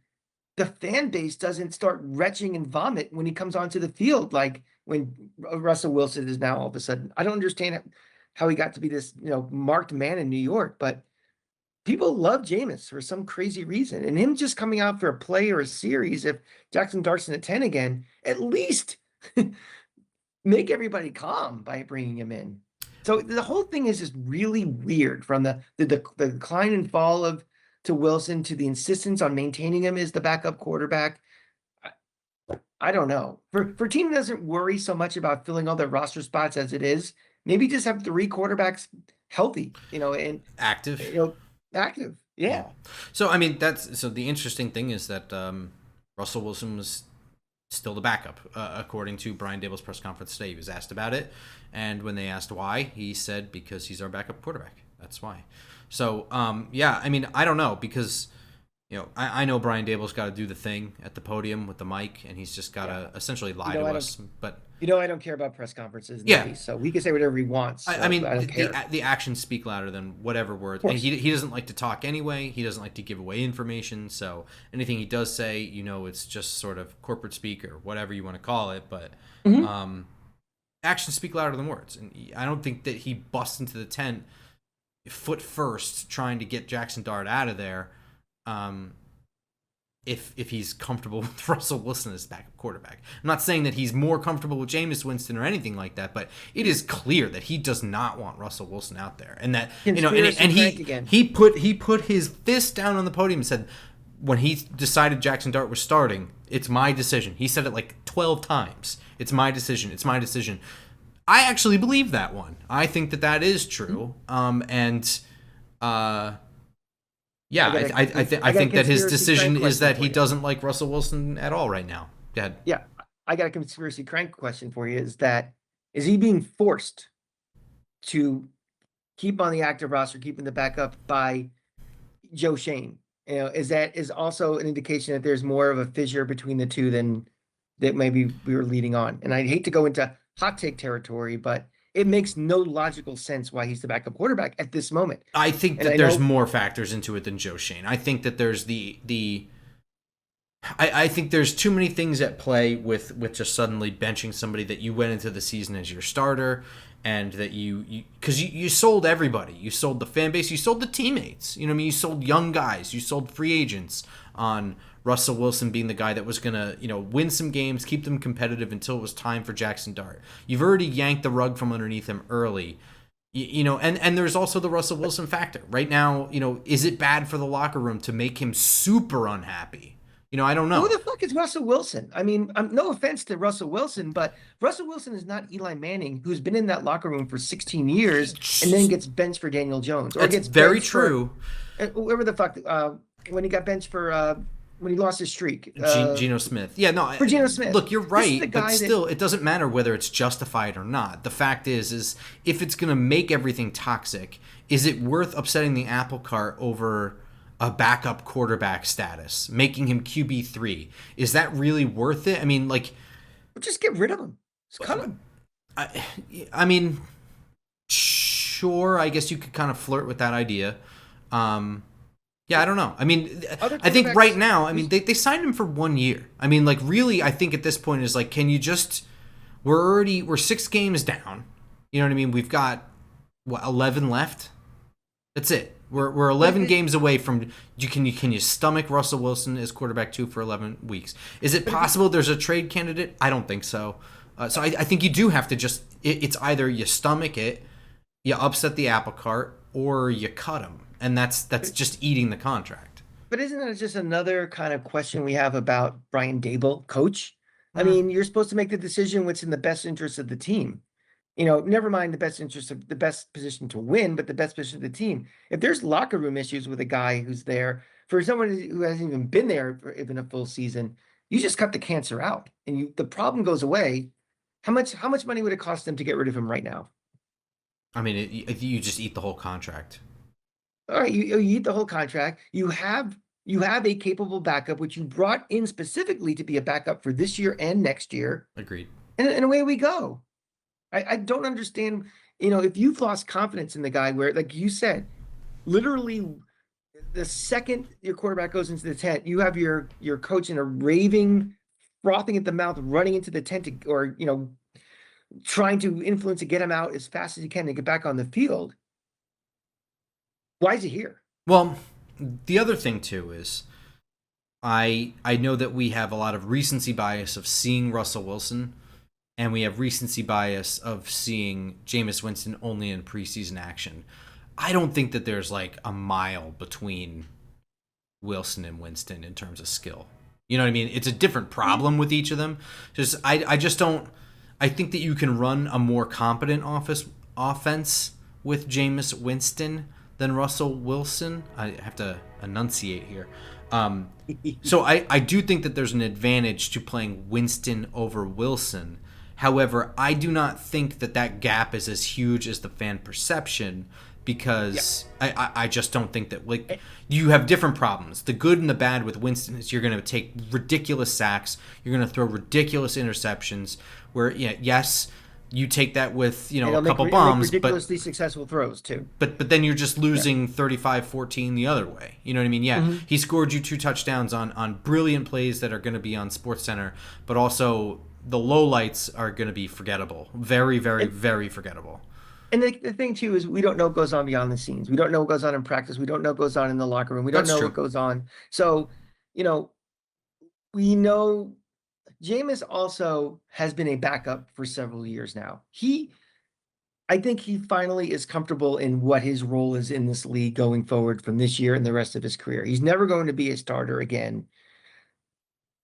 the fan base doesn't start retching and vomit when he comes onto the field, like when Russell Wilson is now all of a sudden. I don't understand how he got to be this, marked man in New York, but people love Jameis for some crazy reason. And him just coming out for a play or a series, if Jaxson Dart's in a 10 again, at least make everybody calm by bringing him in. So the whole thing is just really weird, from the decline and fall to Wilson to the insistence on maintaining him as the backup quarterback. I don't know. For a team that doesn't worry so much about filling all their roster spots as it is, maybe just have 3 quarterbacks healthy, and active. Active. Yeah. So, I mean, the interesting thing is that Russell Wilson was still the backup, according to Brian Dable's press conference today. He was asked about it, and when they asked why, he said, because he's our backup quarterback. That's why. So, yeah, I mean, I don't know, because, I know Brian Dable's got to do the thing at the podium with the mic, and he's just got to essentially lie to us. But I don't care about press conferences. So he can say whatever he wants. So I mean, I don't care. The actions speak louder than whatever words. And he doesn't like to talk anyway. He doesn't like to give away information. So anything he does say, it's just sort of corporate speak or whatever you want to call it. But actions speak louder than words. And I don't think that he busts into the tent foot first trying to get Jaxson Dart out of there. If he's comfortable with Russell Wilson as backup quarterback. I'm not saying that he's more comfortable with Jameis Winston or anything like that, but it is clear that he does not want Russell Wilson out there, and that he put his fist down on the podium and said, when he decided Jaxson Dart was starting, it's my decision. He said it like 12 times. It's my decision. It's my decision. I actually believe that one. I think that is true. Yeah, I think that his decision is that he doesn't like Russell Wilson at all right now. Go ahead. Yeah, I got a conspiracy crank question for you. Is he being forced to keep on the active roster, keeping the backup by Joe Shane? Is also an indication that there's more of a fissure between the two than that maybe we were leading on. And I hate to go into hot take territory, but it makes no logical sense why he's the backup quarterback at this moment. I think that there's more factors into it than Joe Shane. I think that there's I think there's too many things at play with just suddenly benching somebody that you went into the season as your starter, and that because you sold everybody. You sold the fan base. You sold the teammates. You sold young guys. You sold free agents on Russell Wilson being the guy that was going to, win some games, keep them competitive until it was time for Jaxson Dart. You've already yanked the rug from underneath him early. And there's also the Russell Wilson factor. Right now, is it bad for the locker room to make him super unhappy? I don't know. Who the fuck is Russell Wilson? I mean, no offense to Russell Wilson, but Russell Wilson is not Eli Manning, who's been in that locker room for 16 years and then gets benched for Daniel Jones. Or gets very true. Whoever the fuck, when he got benched for... when he lost his streak. Geno Smith. Yeah, no. For Geno Smith. Look, you're right, but still, it doesn't matter whether it's justified or not. The fact is if it's going to make everything toxic, is it worth upsetting the apple cart over a backup quarterback status, making him QB3? Is that really worth it? I mean, just get rid of him. Just cut him. I mean, sure, I guess you could kind of flirt with that idea. Yeah, I don't know. I mean, Other I think right quarterbacks, now, I mean, they signed him for 1 year. I mean, like, really, I think at this point is like, can you just? We're 6 games down. You know what I mean? We've got what 11 left. That's it. We're 11 games away from. Can you stomach Russell Wilson as quarterback 2 for 11 weeks? Is it possible there's a trade candidate? I don't think so. So I think you do have to just. It's either you stomach it, you upset the apple cart, or you cut him, and that's just eating the contract. But isn't that just another kind of question we have about Brian Dable, coach? I Mm, mean, you're supposed to make the decision what's in the best interest of the team. You know, never mind the best interest of the best position to win, but the best position of the team. If there's locker room issues with a guy who's there, for someone who hasn't even been there for even a full season, you just cut the cancer out and the problem goes away. How much money would it cost them to get rid of him right now? I mean, you just eat the whole contract. All right, you eat the whole contract. You have a capable backup, which you brought in specifically to be a backup for this year and next year, Agreed. and away we go. I don't understand, if you've lost confidence in the guy where, like you said, literally the second your quarterback goes into the tent, you have your coach in a raving, frothing at the mouth, running into the tent or trying to influence to get him out as fast as he can to get back on the field. Why is he here? Well, the other thing too is I know that we have a lot of recency bias of seeing Russell Wilson, and we have recency bias of seeing Jameis Winston only in preseason action. I don't think that there's like a mile between Wilson and Winston in terms of skill. You know what I mean? It's a different problem with each of them. Just I just don't. I think that you can run a more competent offense with Jameis Winston than Russell Wilson. I have to enunciate here. So I do think that there's an advantage to playing Winston over Wilson. However, I do not think that gap is as huge as the fan perception, because I just don't think that, like, you have different problems. The good and the bad with Winston is you're going to take ridiculous sacks. You're going to throw ridiculous interceptions where, yes, you take that with, a couple bombs. Ridiculously successful throws, too. But then you're just losing 35-14 the other way. You know what I mean? Yeah, he scored you 2 touchdowns on brilliant plays that are going to be on SportsCenter, but also the lowlights are going to be forgettable. Very, very, very forgettable. And the thing, too, is we don't know what goes on beyond the scenes. We don't know what goes on in practice. We don't know what goes on in the locker room. We don't know what goes on. So, we know Jameis also has been a backup for several years now. I think he finally is comfortable in what his role is in this league going forward from this year and the rest of his career. He's never going to be a starter again.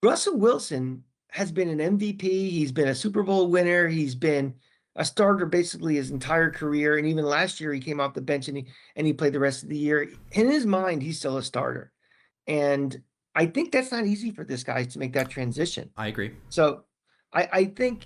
Russell Wilson has been an MVP. He's been a Super Bowl winner. He's been a starter basically his entire career. And even last year he came off the bench and he played the rest of the year. In his mind, he's still a starter. And I think that's not easy for this guy to make that transition. I agree. So I think,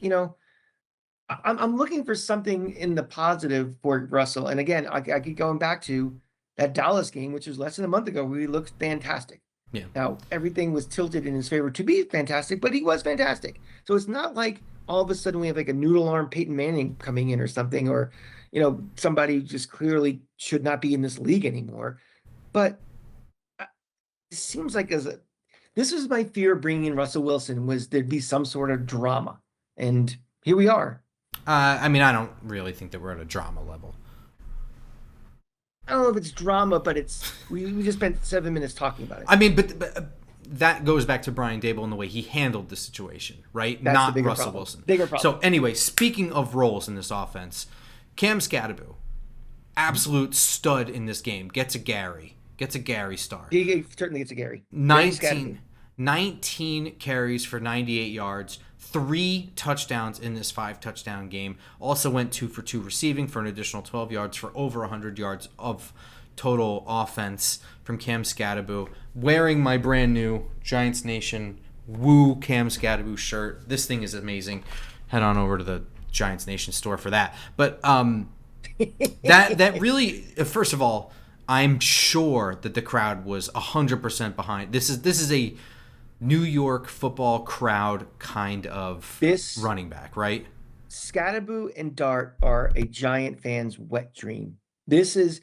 I'm looking for something in the positive for Russell. And again, I keep going back to that Dallas game, which was less than a month ago, where he looked fantastic. Yeah. Now, everything was tilted in his favor to be fantastic, but he was fantastic. So it's not like all of a sudden we have like a noodle arm Peyton Manning coming in or something, or, somebody who just clearly should not be in this league anymore. But it seems like this was my fear of bringing in Russell Wilson, was there'd be some sort of drama. And here we are. I mean, I don't really think that we're at a drama level. I don't know if it's drama, but we just spent 7 minutes talking about it. I mean, but that goes back to Brian Dable and the way he handled the situation, right? That's Not the Russell problem. Wilson. Bigger problem. So anyway, speaking of roles in this offense, Cam Scatterbo, absolute stud in this game, gets a Gary star. He certainly gets a Gary. 19 carries for 98 yards, 3 touchdowns in this 5-touchdown game. Also went 2 for 2 receiving for an additional 12 yards for over 100 yards of total offense from Cam Scatterbo. Wearing my brand new Giants Nation Woo Cam Scatterbo shirt. This thing is amazing. Head on over to the Giants Nation store for that. But that really, first of all, I'm sure that the crowd was 100% behind. This is a New York football crowd kind of running back, right? Scatterbo and Dart are a Giant fan's wet dream. This is,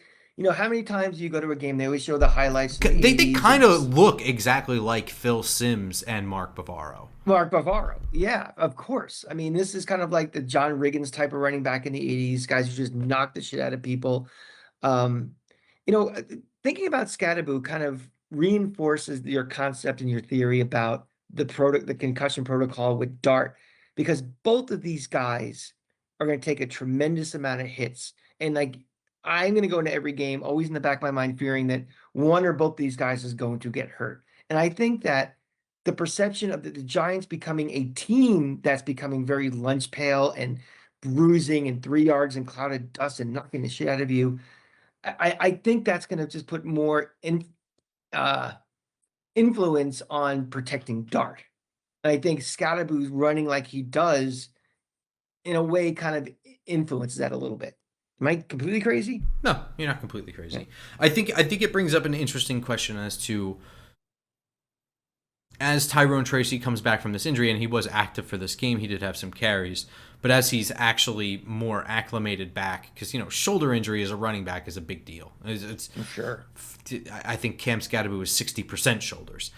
how many times you go to a game, they always show the highlights from the They 80s. kind of look exactly like Phil Simms and Mark Bavaro. Mark Bavaro. Yeah, of course. I mean, this is kind of like the John Riggins type of running back in the 80s, guys who just knock the shit out of people. Um, thinking about Scadaboo kind of reinforces your concept and your theory about the concussion protocol with Dart, because both of these guys are going to take a tremendous amount of hits. And like, I'm going to go into every game, always in the back of my mind, fearing that one or both these guys is going to get hurt. And I think that the perception of the Giants becoming a team that's becoming very lunch pail and bruising and 3 yards and clouded dust and knocking the shit out of you, I think that's going to just put more uh, influence on protecting Dart. And I think Scadaboo's running like he does, in a way, kind of influences that a little bit. Am I completely crazy? No, you're not completely crazy. Yeah. I think it brings up an interesting question as to, as Tyrone Tracy comes back from this injury, and he was active for this game, he did have some carries, but as he's actually more acclimated back, because shoulder injury as a running back is a big deal. It's sure. I think Cam Scadaboo is 60% shoulders.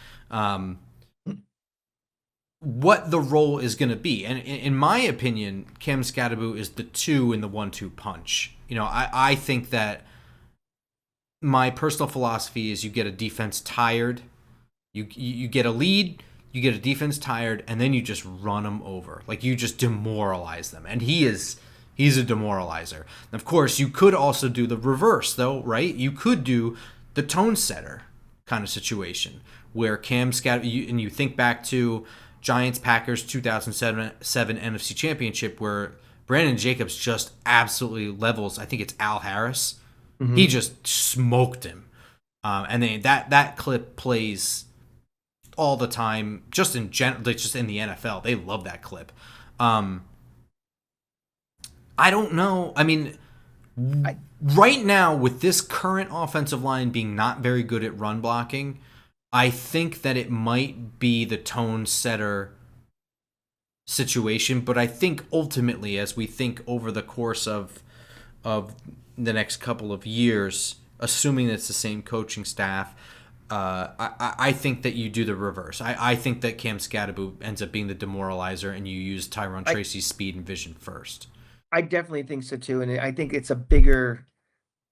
What the role is going to be, and in my opinion, Cam Scadaboo is the 2 in the 1-2 punch. I think that my personal philosophy is you get a defense tired. You get a lead, you get a defense tired, and then you just run them over. Like, you just demoralize them. And he's a demoralizer. And of course, you could also do the reverse, though, right? You could do the tone setter kind of situation where Cam Scadaboo, and you think back to Giants-Packers 2007 NFC Championship, where Brandon Jacobs just absolutely levels, I think it's Al Harris. Mm-hmm. He just smoked him. And then that clip plays all the time, just in general, just in the NFL. They love that clip. I don't know. I mean, right now, with this current offensive line being not very good at run blocking, I think that it might be the tone setter situation. But I think ultimately, as we think over the course of the next couple of years, assuming that it's the same coaching staff, I think that you do the reverse. I think that Cam Scadaboo ends up being the demoralizer, and you use Tyrone Tracy's speed and vision first. I definitely think so too, and I think it's a bigger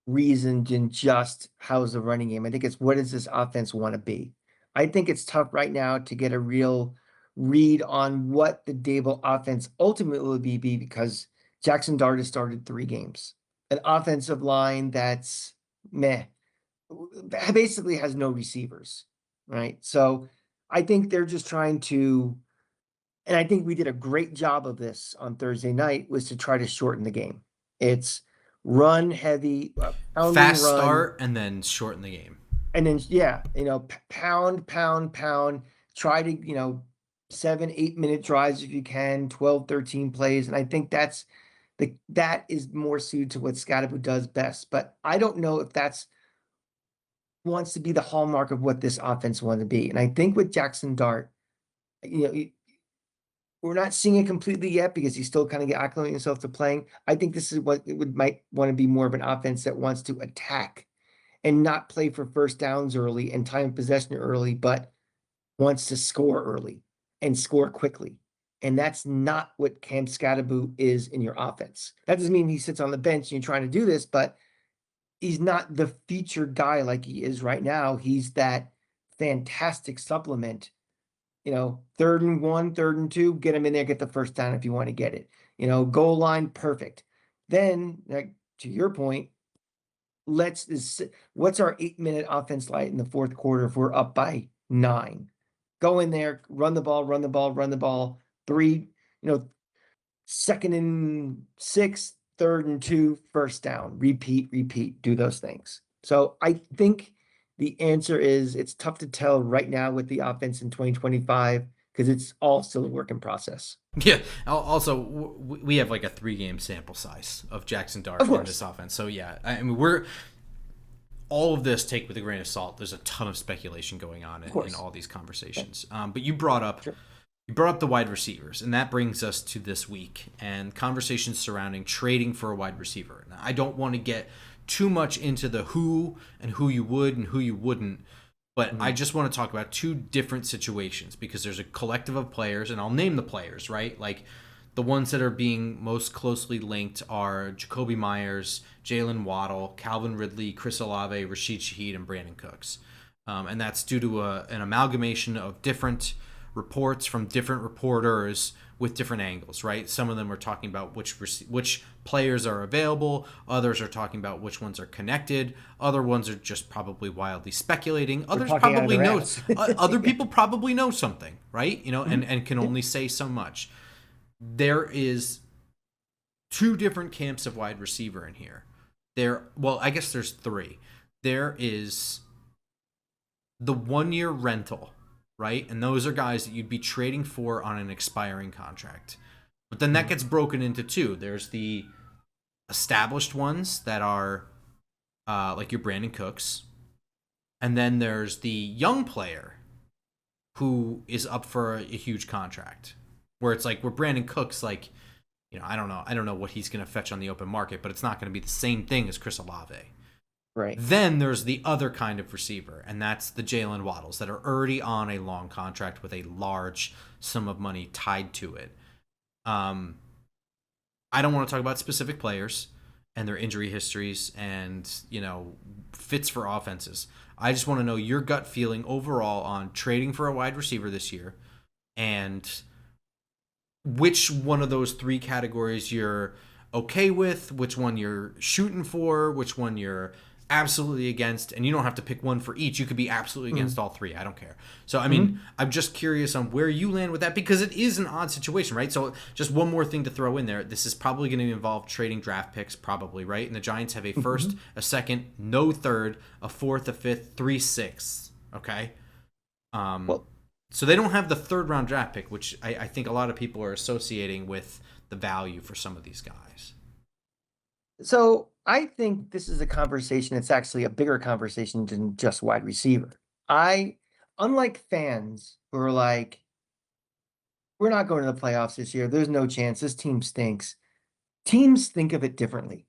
reason than just how's the running game. I think it's, what does this offense want to be? I think it's tough right now to get a real read on what the Dable offense ultimately will be, because Jaxson Dart has started 3 games. An offensive line that's meh, basically has no receivers, right? So I think they're just trying to, and I think we did a great job of this on Thursday night, was to try to shorten the game. It's run heavy, fast run, start, and then shorten the game. And then, pound, try to, 7-8 minute drives if you can, 12-13 plays. And I think that is more suited to what Scadaboo does best. But I don't know if that's wants to be the hallmark of what this offense wants to be. And I think with Jaxson Dart, we're not seeing it completely yet, because he's still kind of acclimating himself to playing. I think this is what it might want to be, more of an offense that wants to attack and not play for first downs early and time possession early, but wants to score early and score quickly. And that's not what Cam Scadaboo is in your offense. That doesn't mean he sits on the bench and you're trying to do this, but he's not the featured guy like he is right now. He's that fantastic supplement. 3rd and 1, 3rd and 2, get him in there, get the first down if you want to get it. Goal line, perfect. Then, to your point, what's our 8-minute offense like in the 4th quarter if we're up by 9? Go in there, run the ball. 3, 2nd and 6, 3rd and 2, first down. Repeat, do those things. So I think the answer is, it's tough to tell right now with the offense in 2025, because it's all still a work in process. Yeah. Also, we have like a 3-game sample size of Jaxson Dart in this offense. So yeah, I mean, we're all of this take with a grain of salt. There's a ton of speculation going on in all these conversations. But you brought up the wide receivers, and that brings us to this week and conversations surrounding trading for a wide receiver. Now, I don't want to get too much into the who and who you would and who you wouldn't. But I just want to talk about two different situations because there's a collective of players, and I'll name the players, right? Like the ones that are being most closely linked are Jacoby Myers, Jalen Waddle, Calvin Ridley, Chris Olave, Rashid Shaheed, and Brandon Cooks. And that's due to an amalgamation of different reports from different reporters with different angles, right? Some of them are talking about which players are available. Others are talking about which ones are connected. Other ones are just probably wildly speculating. Others probably know. Other people probably know something, right? And can only say so much. There is two different camps of wide receiver in here. Well, I guess there's three. There is the 1-year rental, right? And those are guys that you'd be trading for on an expiring contract. But then that gets broken into two. There's the established ones that are like your Brandon Cooks. And then there's the young player who is up for a huge contract. Where it's like, where Brandon Cooks, like, I don't know what he's going to fetch on the open market, but it's not going to be the same thing as Chris Olave. Right. Then there's the other kind of receiver, and that's the Jalen Waddles that are already on a long contract with a large sum of money tied to it. I don't want to talk about specific players and their injury histories and, fits for offenses. I just want to know your gut feeling overall on trading for a wide receiver this year and which one of those three categories you're okay with, which one you're shooting for, which one you're absolutely against, and you don't have to pick one for each. You could be absolutely against all three. I don't care. So, I mean, I'm just curious on where you land with that because it is an odd situation, right? So, just one more thing to throw in there. This is probably going to involve trading draft picks, probably, right? And the Giants have a first, a second, no third, a fourth, a fifth, 3 6. Okay? So they don't have the third round draft pick, which I think a lot of people are associating with the value for some of these guys. So I think this is a conversation. It's actually a bigger conversation than just wide receiver. Unlike fans who are like, we're not going to the playoffs this year. There's no chance. This team stinks. Teams think of it differently.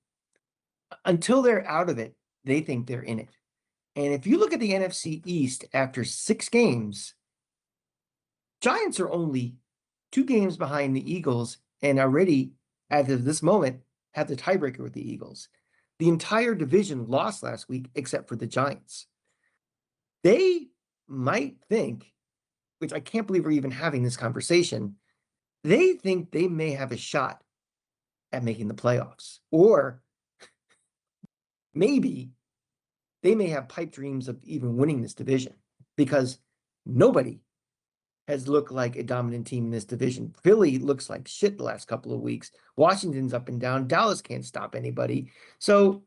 Until they're out of it, they think they're in it. And if you look at the NFC East after 6 games, Giants are only 2 games behind the Eagles and already, as of this moment, have the tiebreaker with the Eagles. The entire division lost last week except for the Giants. They might think, which I can't believe we're even having this conversation, they think they may have a shot at making the playoffs. Or maybe they may have pipe dreams of even winning this division because nobody has looked like a dominant team in this division. Philly looks like shit the last couple of weeks. Washington's up and down. Dallas can't stop anybody. So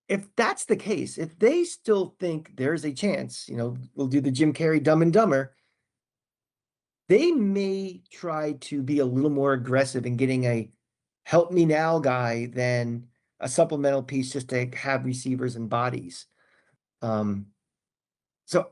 if that's the case, if they still think there's a chance, we'll do the Jim Carrey Dumb and Dumber, they may try to be a little more aggressive in getting a help me now guy than a supplemental piece just to have receivers and bodies. So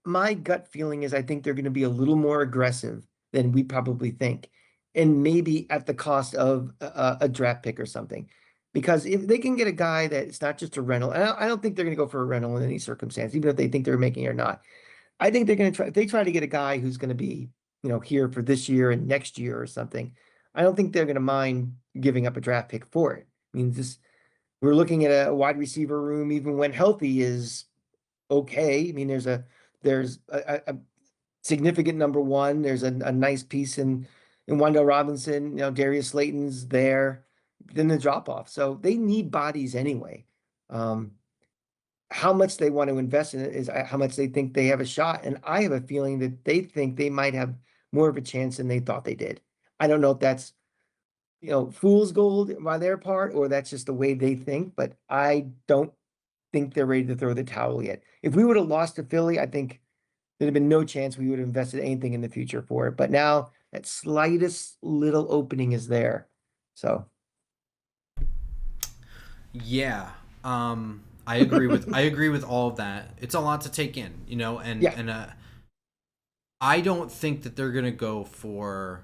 my gut feeling is I think they're going to be a little more aggressive than we probably think, and maybe at the cost of a draft pick or something. Because if they can get a guy that it's not just a rental, and I don't think they're going to go for a rental in any circumstance, even if they think they're making it or not. I think they're going to try. If they try to get a guy who's going to be, here for this year and next year or something, I don't think they're going to mind giving up a draft pick for it. I mean, we're looking at a wide receiver room, even when healthy, is okay. I mean, there's a significant number one. There's a nice piece in Wendell Robinson. Darius Slayton's there. Then the drop off. So they need bodies anyway. How much they want to invest in it is how much they think they have a shot. And I have a feeling that they think they might have more of a chance than they thought they did. I don't know if that's fool's gold by their part or that's just the way they think, but I don't think they're ready to throw the towel yet. If we would have lost to Philly, I think there'd have been no chance we would have invested anything in the future for it. But now that slightest little opening is there. So yeah, I agree with all of that. It's a lot to take in, and I don't think that they're gonna go for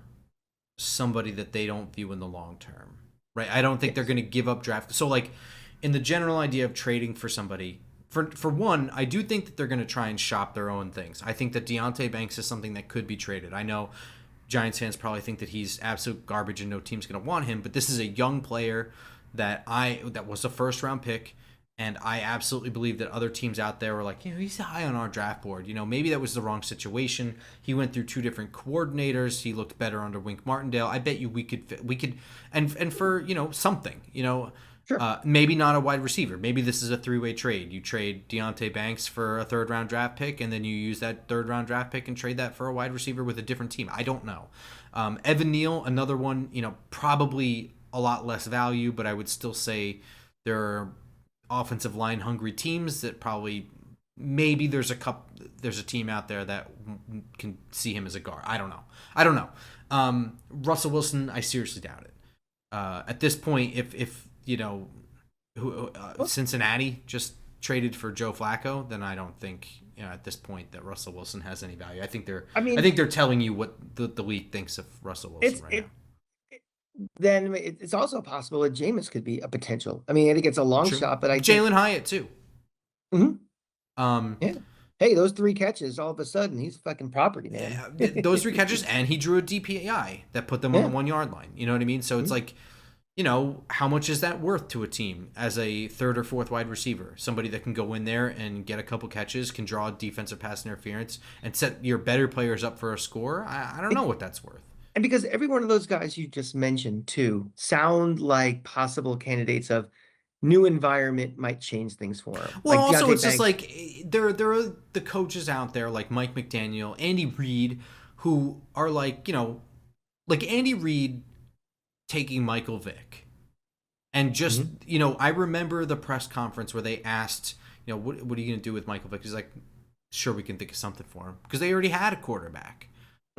somebody that they don't view in the long term, right? I don't think they're gonna give up draft. So like, in the general idea of trading for somebody, for one, I do think that they're going to try and shop their own things. I think that Deonte Banks is something that could be traded. I know Giants fans probably think that he's absolute garbage and no team's going to want him, but this is a young player that was a first round pick, and I absolutely believe that other teams out there were like, he's high on our draft board. Maybe that was the wrong situation. He went through 2 different coordinators. He looked better under Wink Martindale. I bet you we could, and for something, Sure. Maybe not a wide receiver. Maybe this is a 3-way trade. You trade Deonte Banks for a 3rd round draft pick, and then you use that 3rd round draft pick and trade that for a wide receiver with a different team. I don't know. Evan Neal, another one, probably a lot less value, but I would still say there are offensive line hungry teams that probably, maybe there's a team out there that can see him as a guard. I don't know. Russell Wilson, I seriously doubt it. At this point, if Cincinnati just traded for Joe Flacco, then I don't think at this point that Russell Wilson has any value. I think they're telling you what the league thinks of Russell Wilson right now. Then it's also possible that Jameis could be a potential. I mean, I think it's a long shot, but Jalen Hyatt too. Mm-hmm. Yeah. Hey, those 3 catches, all of a sudden, he's fucking property, man. Yeah, those 3 catches, and he drew a DPI that put them on the 1 yard line. You know what I mean? So it's like, how much is that worth to a team as a 3rd or 4th wide receiver? Somebody that can go in there and get a couple catches, can draw defensive pass interference, and set your better players up for a score? I don't know what that's worth. And because every one of those guys you just mentioned, too, sound like possible candidates of new environment might change things for him. Well, like also, it's just like there are the coaches out there like Mike McDaniel, Andy Reid, who are like, like Andy Reid taking Michael Vick. And just, I remember the press conference where they asked, what are you going to do with Michael Vick? He's like, sure, we can think of something for him. Because they already had a quarterback.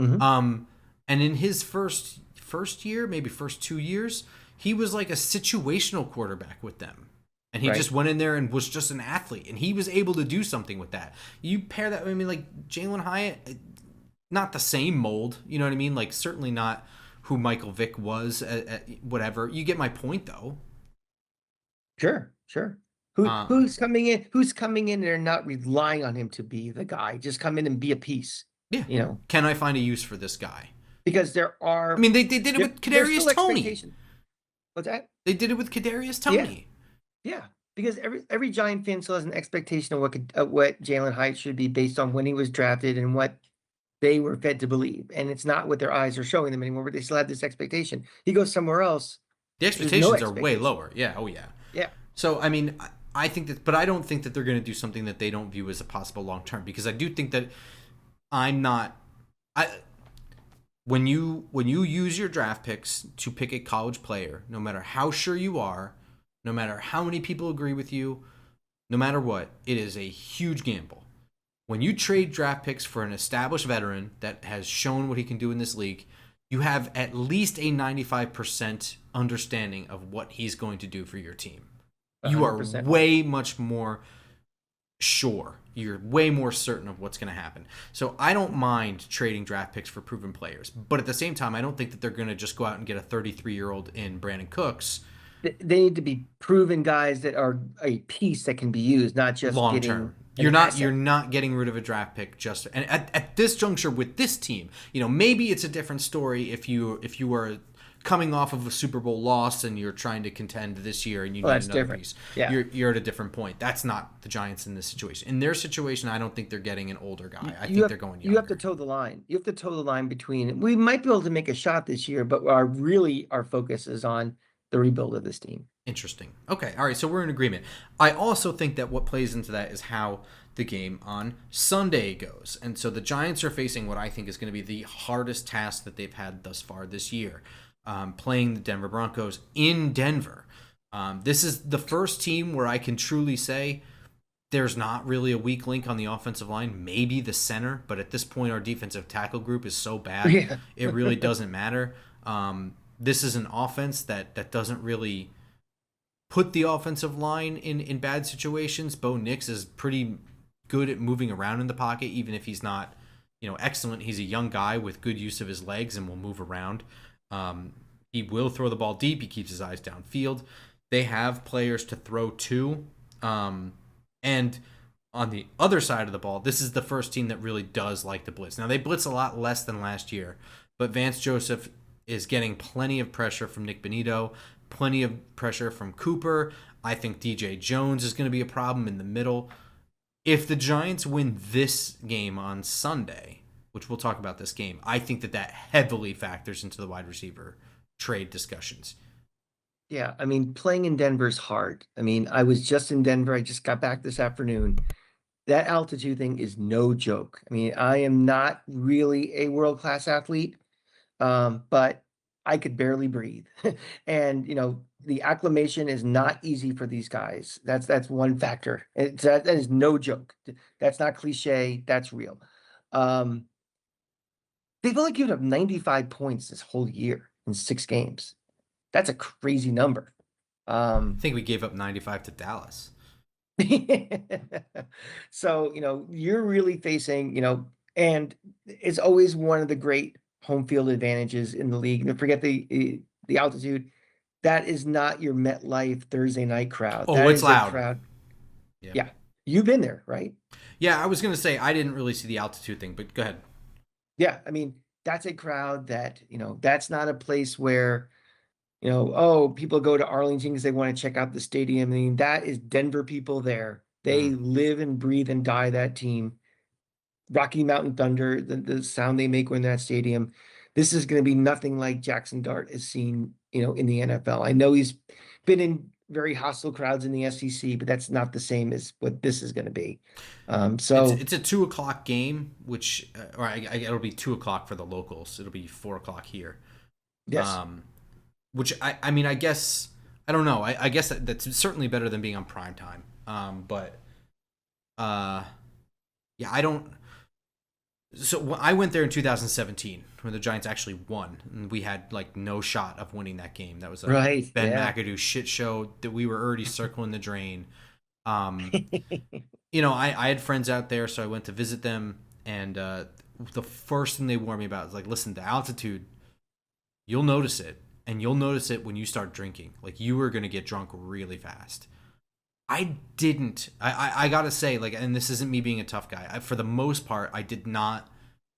Mm-hmm. And in his first year, maybe first 2 years, he was like a situational quarterback with them. And he just went in there and was just an athlete. And he was able to do something with that. You pair that, like Jalen Hyatt, not the same mold. You know what I mean? Like certainly not who Michael Vick was at whatever. You get my point, though. Sure. Who's coming in? Who's coming in and they're not relying on him to be the guy? Just come in and be a piece. Yeah. Can I find a use for this guy? Because there are. They did it with Kadarius Toney. What's that? They did it with Kadarius Toney. Yeah. Because every Giant fan still has an expectation of what Jalen Hyatt should be based on when he was drafted and what they were fed to believe. And it's not what their eyes are showing them anymore, but they still have this expectation. He goes somewhere else. The expectations are way lower. Yeah. Oh, yeah. Yeah. So, I think that, but I don't think that they're going to do something that they don't view as a possible long term, because I do think that when you use your draft picks to pick a college player, no matter how sure you are, no matter how many people agree with you, no matter what, it is a huge gamble. When you trade draft picks for an established veteran that has shown what he can do in this league, you have at least a 95% understanding of what he's going to do for your team. 100%. You are way much more sure. You're way more certain of what's going to happen. So I don't mind trading draft picks for proven players. But at the same time, I don't think that they're going to just go out and get a 33-year-old in Brandon Cooks. They need to be proven guys that are a piece that can be used, not just long term. You're not getting rid of a draft pick just. And at this juncture with this team, maybe it's a different story if you are coming off of a Super Bowl loss and you're trying to contend this year and you need another piece. Yeah. You're at a different point. That's not the Giants in this situation. In their situation, I don't think they're getting an older guy. I think they're going younger. You have to toe the line. You have to toe the line between. We might be able to make a shot this year, but our focus is on the rebuild of this team. Interesting. Okay. All right. So we're in agreement. I also think that what plays into that is how the game on Sunday goes. And so the Giants are facing what I think is going to be the hardest task that they've had thus far this year. Playing the Denver Broncos in Denver. This is the first team where I can truly say there's not really a weak link on the offensive line, maybe the center, but at this point our defensive tackle group is so bad, it really doesn't matter. This is an offense that doesn't really put the offensive line in bad situations. Bo Nix is pretty good at moving around in the pocket, even if he's not excellent. He's a young guy with good use of his legs and will move around. He will throw the ball deep. He keeps his eyes downfield. They have players to throw to. And on the other side of the ball, this is the first team that really does like to blitz. Now, they blitz a lot less than last year, but Vance Joseph is getting plenty of pressure from Nick Benito, plenty of pressure from Cooper. I think DJ Jones is going to be a problem in the middle. If the Giants win this game on Sunday, which we'll talk about this game, I think that heavily factors into the wide receiver trade discussions. Yeah, I mean, playing in Denver is hard. I mean, I was just in Denver. I just got back this afternoon. That altitude thing is no joke. I mean, I am not really a world-class athlete, but I could barely breathe. And, the acclimation is not easy for these guys. That's one factor. That is no joke. That's not cliche. That's real. They've only given up 95 points this whole year in 6 games. That's a crazy number. I think we gave up 95 to Dallas. So, you're really facing, and it's always one of the great home field advantages in the league. And forget the altitude. That is not your MetLife Thursday night crowd. Oh, That it's is a loud. crowd. Yeah. Yeah. You've been there, right? Yeah, I was going to say I didn't really see the altitude thing, but go ahead. Yeah. I mean, that's a crowd that, that's not a place where, oh, people go to Arlington because they want to check out the stadium. I mean, that is Denver people there. They live and breathe and die that team. Rocky Mountain Thunder, the sound they make when that stadium. This is going to be nothing like Jaxson Dart has seen, in the NFL. I know he's been in very hostile crowds in the SEC, but that's not the same as what this is going to be. So it's a 2:00 game, which it'll be 2:00 for the locals. It'll be 4:00 here. yes, Which I mean, I guess I don't know. I guess that's certainly better than being on prime time. But yeah, I don't. So I went there in 2017 when the Giants actually won, and we had like no shot of winning that game. That was a right. Ben Yeah. McAdoo shit show that we were already circling the drain. I had friends out there, so I went to visit them, and the first thing they warned me about is like, listen, the altitude, you'll notice it, and you'll notice it when you start drinking. Like, you are going to get drunk really fast. I didn't. I gotta say, like, and this isn't me being a tough guy. For the most part, I did not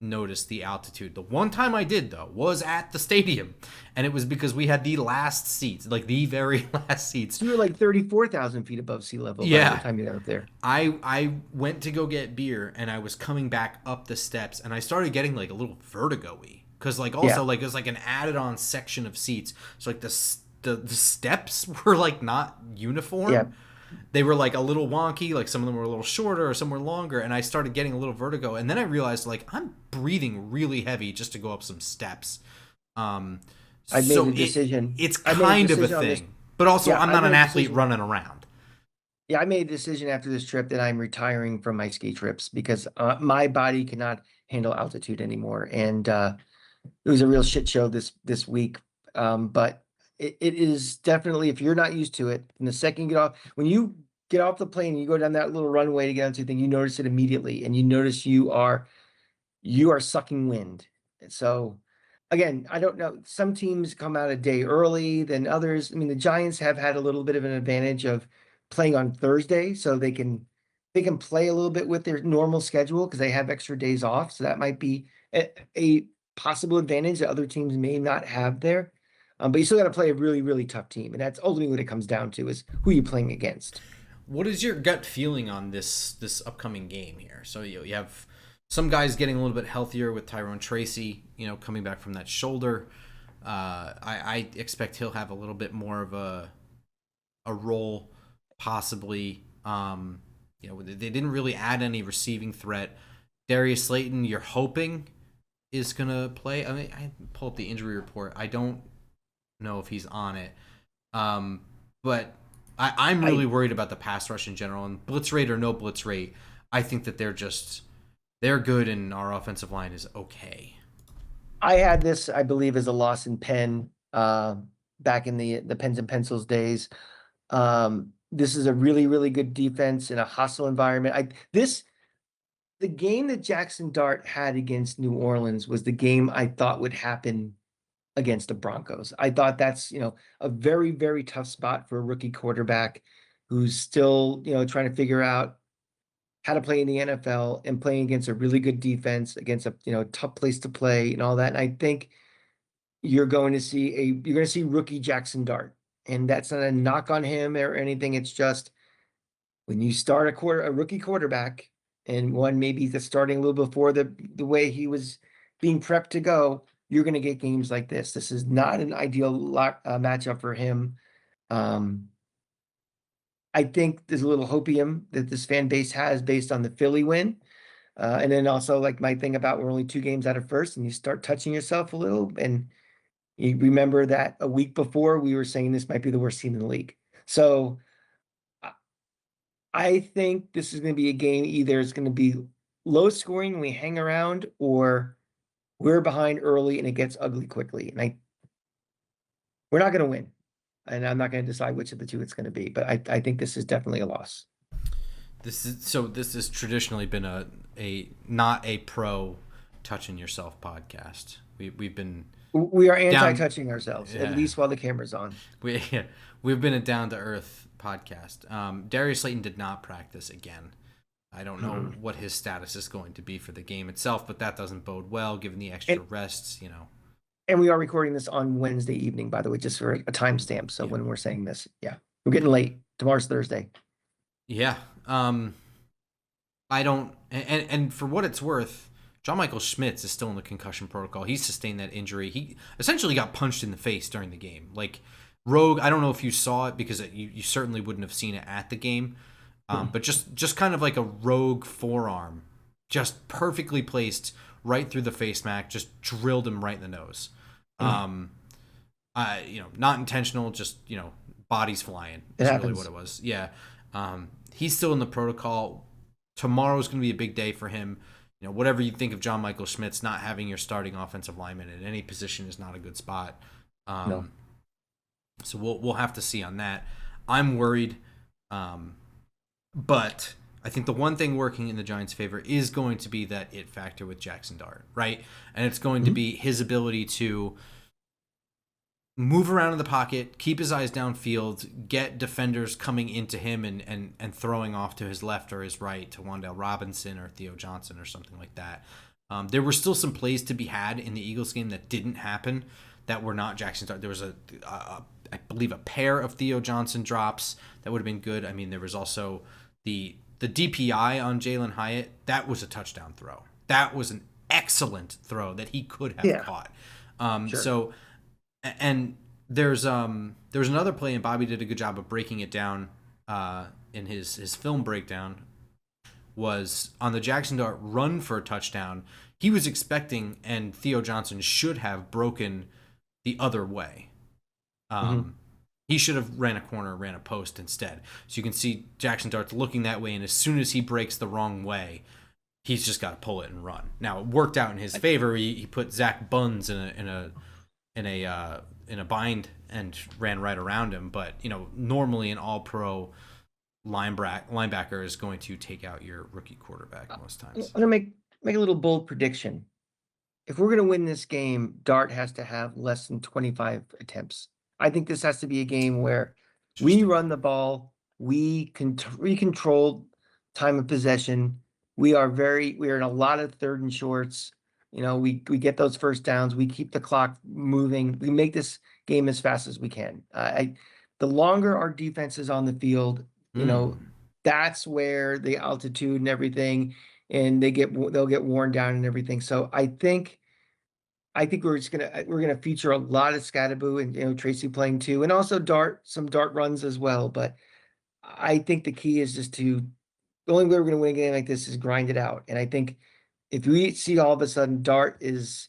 notice the altitude. The one time I did, though, was at the stadium, and it was because we had the last seats, like the very last seats. So you're like 34,000 feet above sea level by Yeah. the time you got up there. I went to go get beer, and I was coming back up the steps, and I started getting like a little vertigo-y. Because like also like it was like an added-on section of seats, so like the steps were like not uniform. Yeah. They were like a little wonky, like some of them were a little shorter or some were longer, and I started getting a little vertigo, and then I realized like I'm breathing really heavy just to go up some steps. I made a decision. It's kind of a thing, but also I'm not an athlete running around. Yeah, I made a decision after this trip that I'm retiring from my ski trips because my body cannot handle altitude anymore, and it was a real shit show this week. But it is definitely, if you're not used to it, and the second you get off the plane, and you go down that little runway to get onto the thing, you notice it immediately, and you notice you are sucking wind. And so, again, I don't know. Some teams come out a day early than others. I mean, the Giants have had a little bit of an advantage of playing on Thursday, so they can play a little bit with their normal schedule because they have extra days off. So that might be a possible advantage that other teams may not have there. But you still got to play a really, really tough team. And that's ultimately what it comes down to is who you're playing against. What is your gut feeling on this upcoming game here? So you have some guys getting a little bit healthier with Tyrone Tracy, coming back from that shoulder. I expect he'll have a little bit more of a role, possibly. They didn't really add any receiving threat. Darius Slayton, you're hoping is gonna play. I mean, I pull up the injury report. I don't know if he's on it, but I'm really worried about the pass rush in general. And blitz rate or no blitz rate, I think that they're good, and our offensive line is okay. I had this, I believe, as a loss in Penn back in the pens and pencils days. This is a really, really good defense in a hostile environment. The game that Jaxson Dart had against New Orleans was the game I thought would happen against the Broncos. I thought that's, a very, very tough spot for a rookie quarterback who's still, trying to figure out how to play in the NFL and playing against a really good defense, against a, tough place to play and all that. And I think you're going to see rookie Jaxson Dart. And that's not a knock on him or anything. It's just when you start a rookie quarterback, and one maybe that's starting a little before the way he was being prepped to go, you're going to get games like this. This is not an ideal matchup for him. I think there's a little hopium that this fan base has based on the Philly win. And then also, like, my thing about we're only 2 games out of first, and you start touching yourself a little, and you remember that a week before we were saying this might be the worst team in the league. So I think this is going to be a game, either it's going to be low scoring and we hang around, or we're behind early and it gets ugly quickly. And we're not going to win. And I'm not going to decide which of the two it's going to be, but I think this is definitely a loss. This has traditionally been a not a pro touching yourself podcast. We are anti-touching ourselves, yeah. At least while the camera's on. We've been a down to earth podcast. Darius Slayton did not practice again. I don't know what his status is going to be for the game itself, but that doesn't bode well given the extra rests, And we are recording this on Wednesday evening, by the way, just for a timestamp. So when we're saying this, we're getting late. Tomorrow's Thursday. Yeah. I don't, and for what it's worth, John Michael Schmitz is still in the concussion protocol. He sustained that injury. He essentially got punched in the face during the game. Like, Rogue, I don't know if you saw it, because you certainly wouldn't have seen it at the game. But just kind of like a rogue forearm, just perfectly placed right through the face mask, just drilled him right in the nose. Not intentional, just, bodies flying. That's really what it was. Yeah. He's still in the protocol. Tomorrow's going to be a big day for him. Whatever you think of John Michael Schmitz, not having your starting offensive lineman in any position is not a good spot. No. So we'll have to see on that. I'm worried, but I think the one thing working in the Giants' favor is going to be that it factor with Jaxson Dart, right? And it's going to be his ability to move around in the pocket, keep his eyes downfield, get defenders coming into him and throwing off to his left or his right to Wan'Dale Robinson or Theo Johnson or something like that. There were still some plays to be had in the Eagles game that didn't happen, that were not Jaxson Dart. There was I believe a pair of Theo Johnson drops that would have been good. I mean, there was also the DPI on Jalen Hyatt. That was a touchdown throw. That was an excellent throw that he could have caught. Sure. So, and there's another play, and Bobby did a good job of breaking it down in his film breakdown, was on the Jaxson Dart run for a touchdown. He was expecting, and Theo Johnson should have broken the other way. He should have ran a corner, ran a post instead. So you can see Jaxson Dart's looking that way, and as soon as he breaks the wrong way, he's just got to pull it and run. Now, it worked out in his favor. He put Zach Buns in a bind and ran right around him. But normally an all-pro linebacker is going to take out your rookie quarterback most times. I'm gonna make a little bold prediction. If we're gonna win this game, Dart has to have less than 25 attempts. I think this has to be a game where we run the ball, we control time of possession. We are in a lot of third and shorts. We get those first downs. We keep the clock moving. We make this game as fast as we can. The longer our defense is on the field, that's where the altitude and everything, and they'll get worn down and everything. So I think we're gonna feature a lot of Scatterboo and Tracy playing too, and also some Dart runs as well. But I think the key is just the only way we're gonna win a game like this is grind it out. And I think if we see all of a sudden Dart is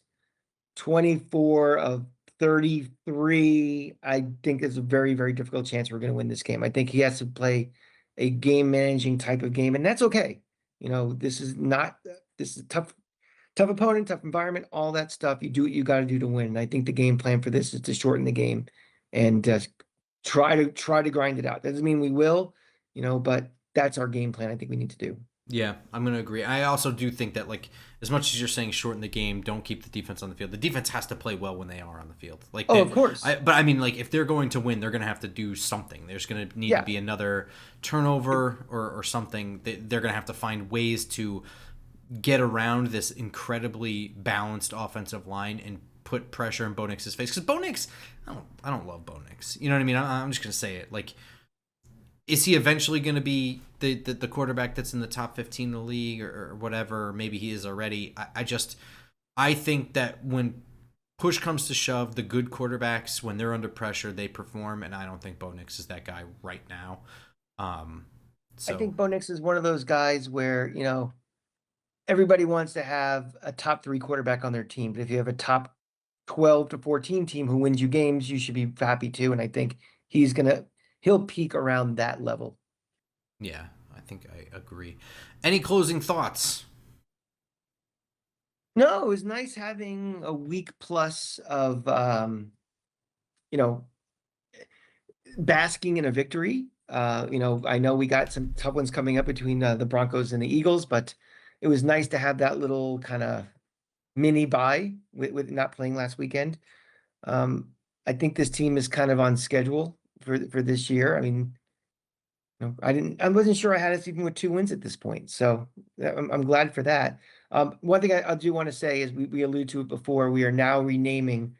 24 of 33, I think it's a very, very difficult chance we're gonna win this game. I think he has to play a game managing type of game, and that's okay. This is a tough opponent, tough environment, all that stuff. You do what you got to do to win. And I think the game plan for this is to shorten the game and try to grind it out. That doesn't mean we will, but that's our game plan. I think we need to do. Yeah, I'm going to agree. I also do think that, like, as much as you're saying shorten the game, don't keep the defense on the field. The defense has to play well when they are on the field. Like, Oh, of course. but I mean, like, if they're going to win, they're going to have to do something. There's going to need to Yeah. be another turnover or something. They're going to have to find ways to get around this incredibly balanced offensive line and put pressure in Bo Nix's face. Because Bo Nix, I don't love Bo Nix. You know what I mean? I'm just going to say it. Like, is he eventually going to be the quarterback that's in the top 15 in the league or whatever? Maybe he is already. I think that when push comes to shove, the good quarterbacks, when they're under pressure, they perform, and I don't think Bo Nix is that guy right now. I So think Bo Nix is one of those guys where, everybody wants to have a top 3 quarterback on their team. But if you have a top 12 to 14 team who wins you games, you should be happy too. And I think he'll peak around that level. yeah, I think I agree. Any closing thoughts? No, it was nice having a week plus of, you know, basking in a victory. I know we got some tough ones coming up between the Broncos and the Eagles, but it was nice to have that little kind of mini bye with not playing last weekend. Um, I think this team is kind of on schedule for this year. I mean, I wasn't sure I had us even with 2 wins at this point, so I'm glad for that. One thing I do want to say is we alluded to it before. We are now renaming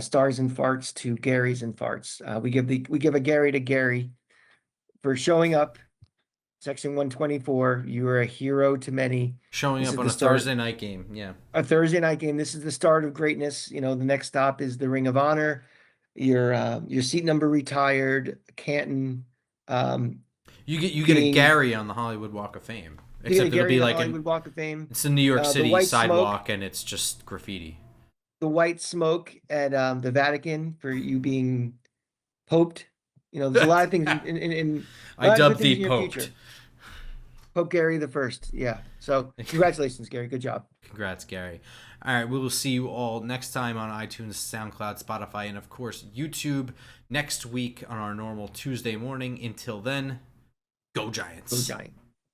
Stars and Farts to Gary's and Farts. We give a Gary to Gary for showing up. Section 124. You are a hero to many. Showing This up is on the a start. Thursday night game, yeah. A Thursday night game. This is the start of greatness. The next stop is the Ring of Honor. Your seat number retired. Canton. Um, You get a being Gary on the Hollywood Walk of Fame, You get a except it'll Gary be in the like Hollywood Walk of Fame. it's a New York The City white smoke, sidewalk and it's just graffiti. the white smoke at the Vatican for you being poped. There's a lot of things a I lot of good dubbed things thee in your poked. future. Pope Gary the First. Yeah. So congratulations, Gary. Good job. Congrats, Gary. All right, we will see you all next time on iTunes, SoundCloud, Spotify, and of course YouTube next week on our normal Tuesday morning. Until then, go Go Giants. Giant.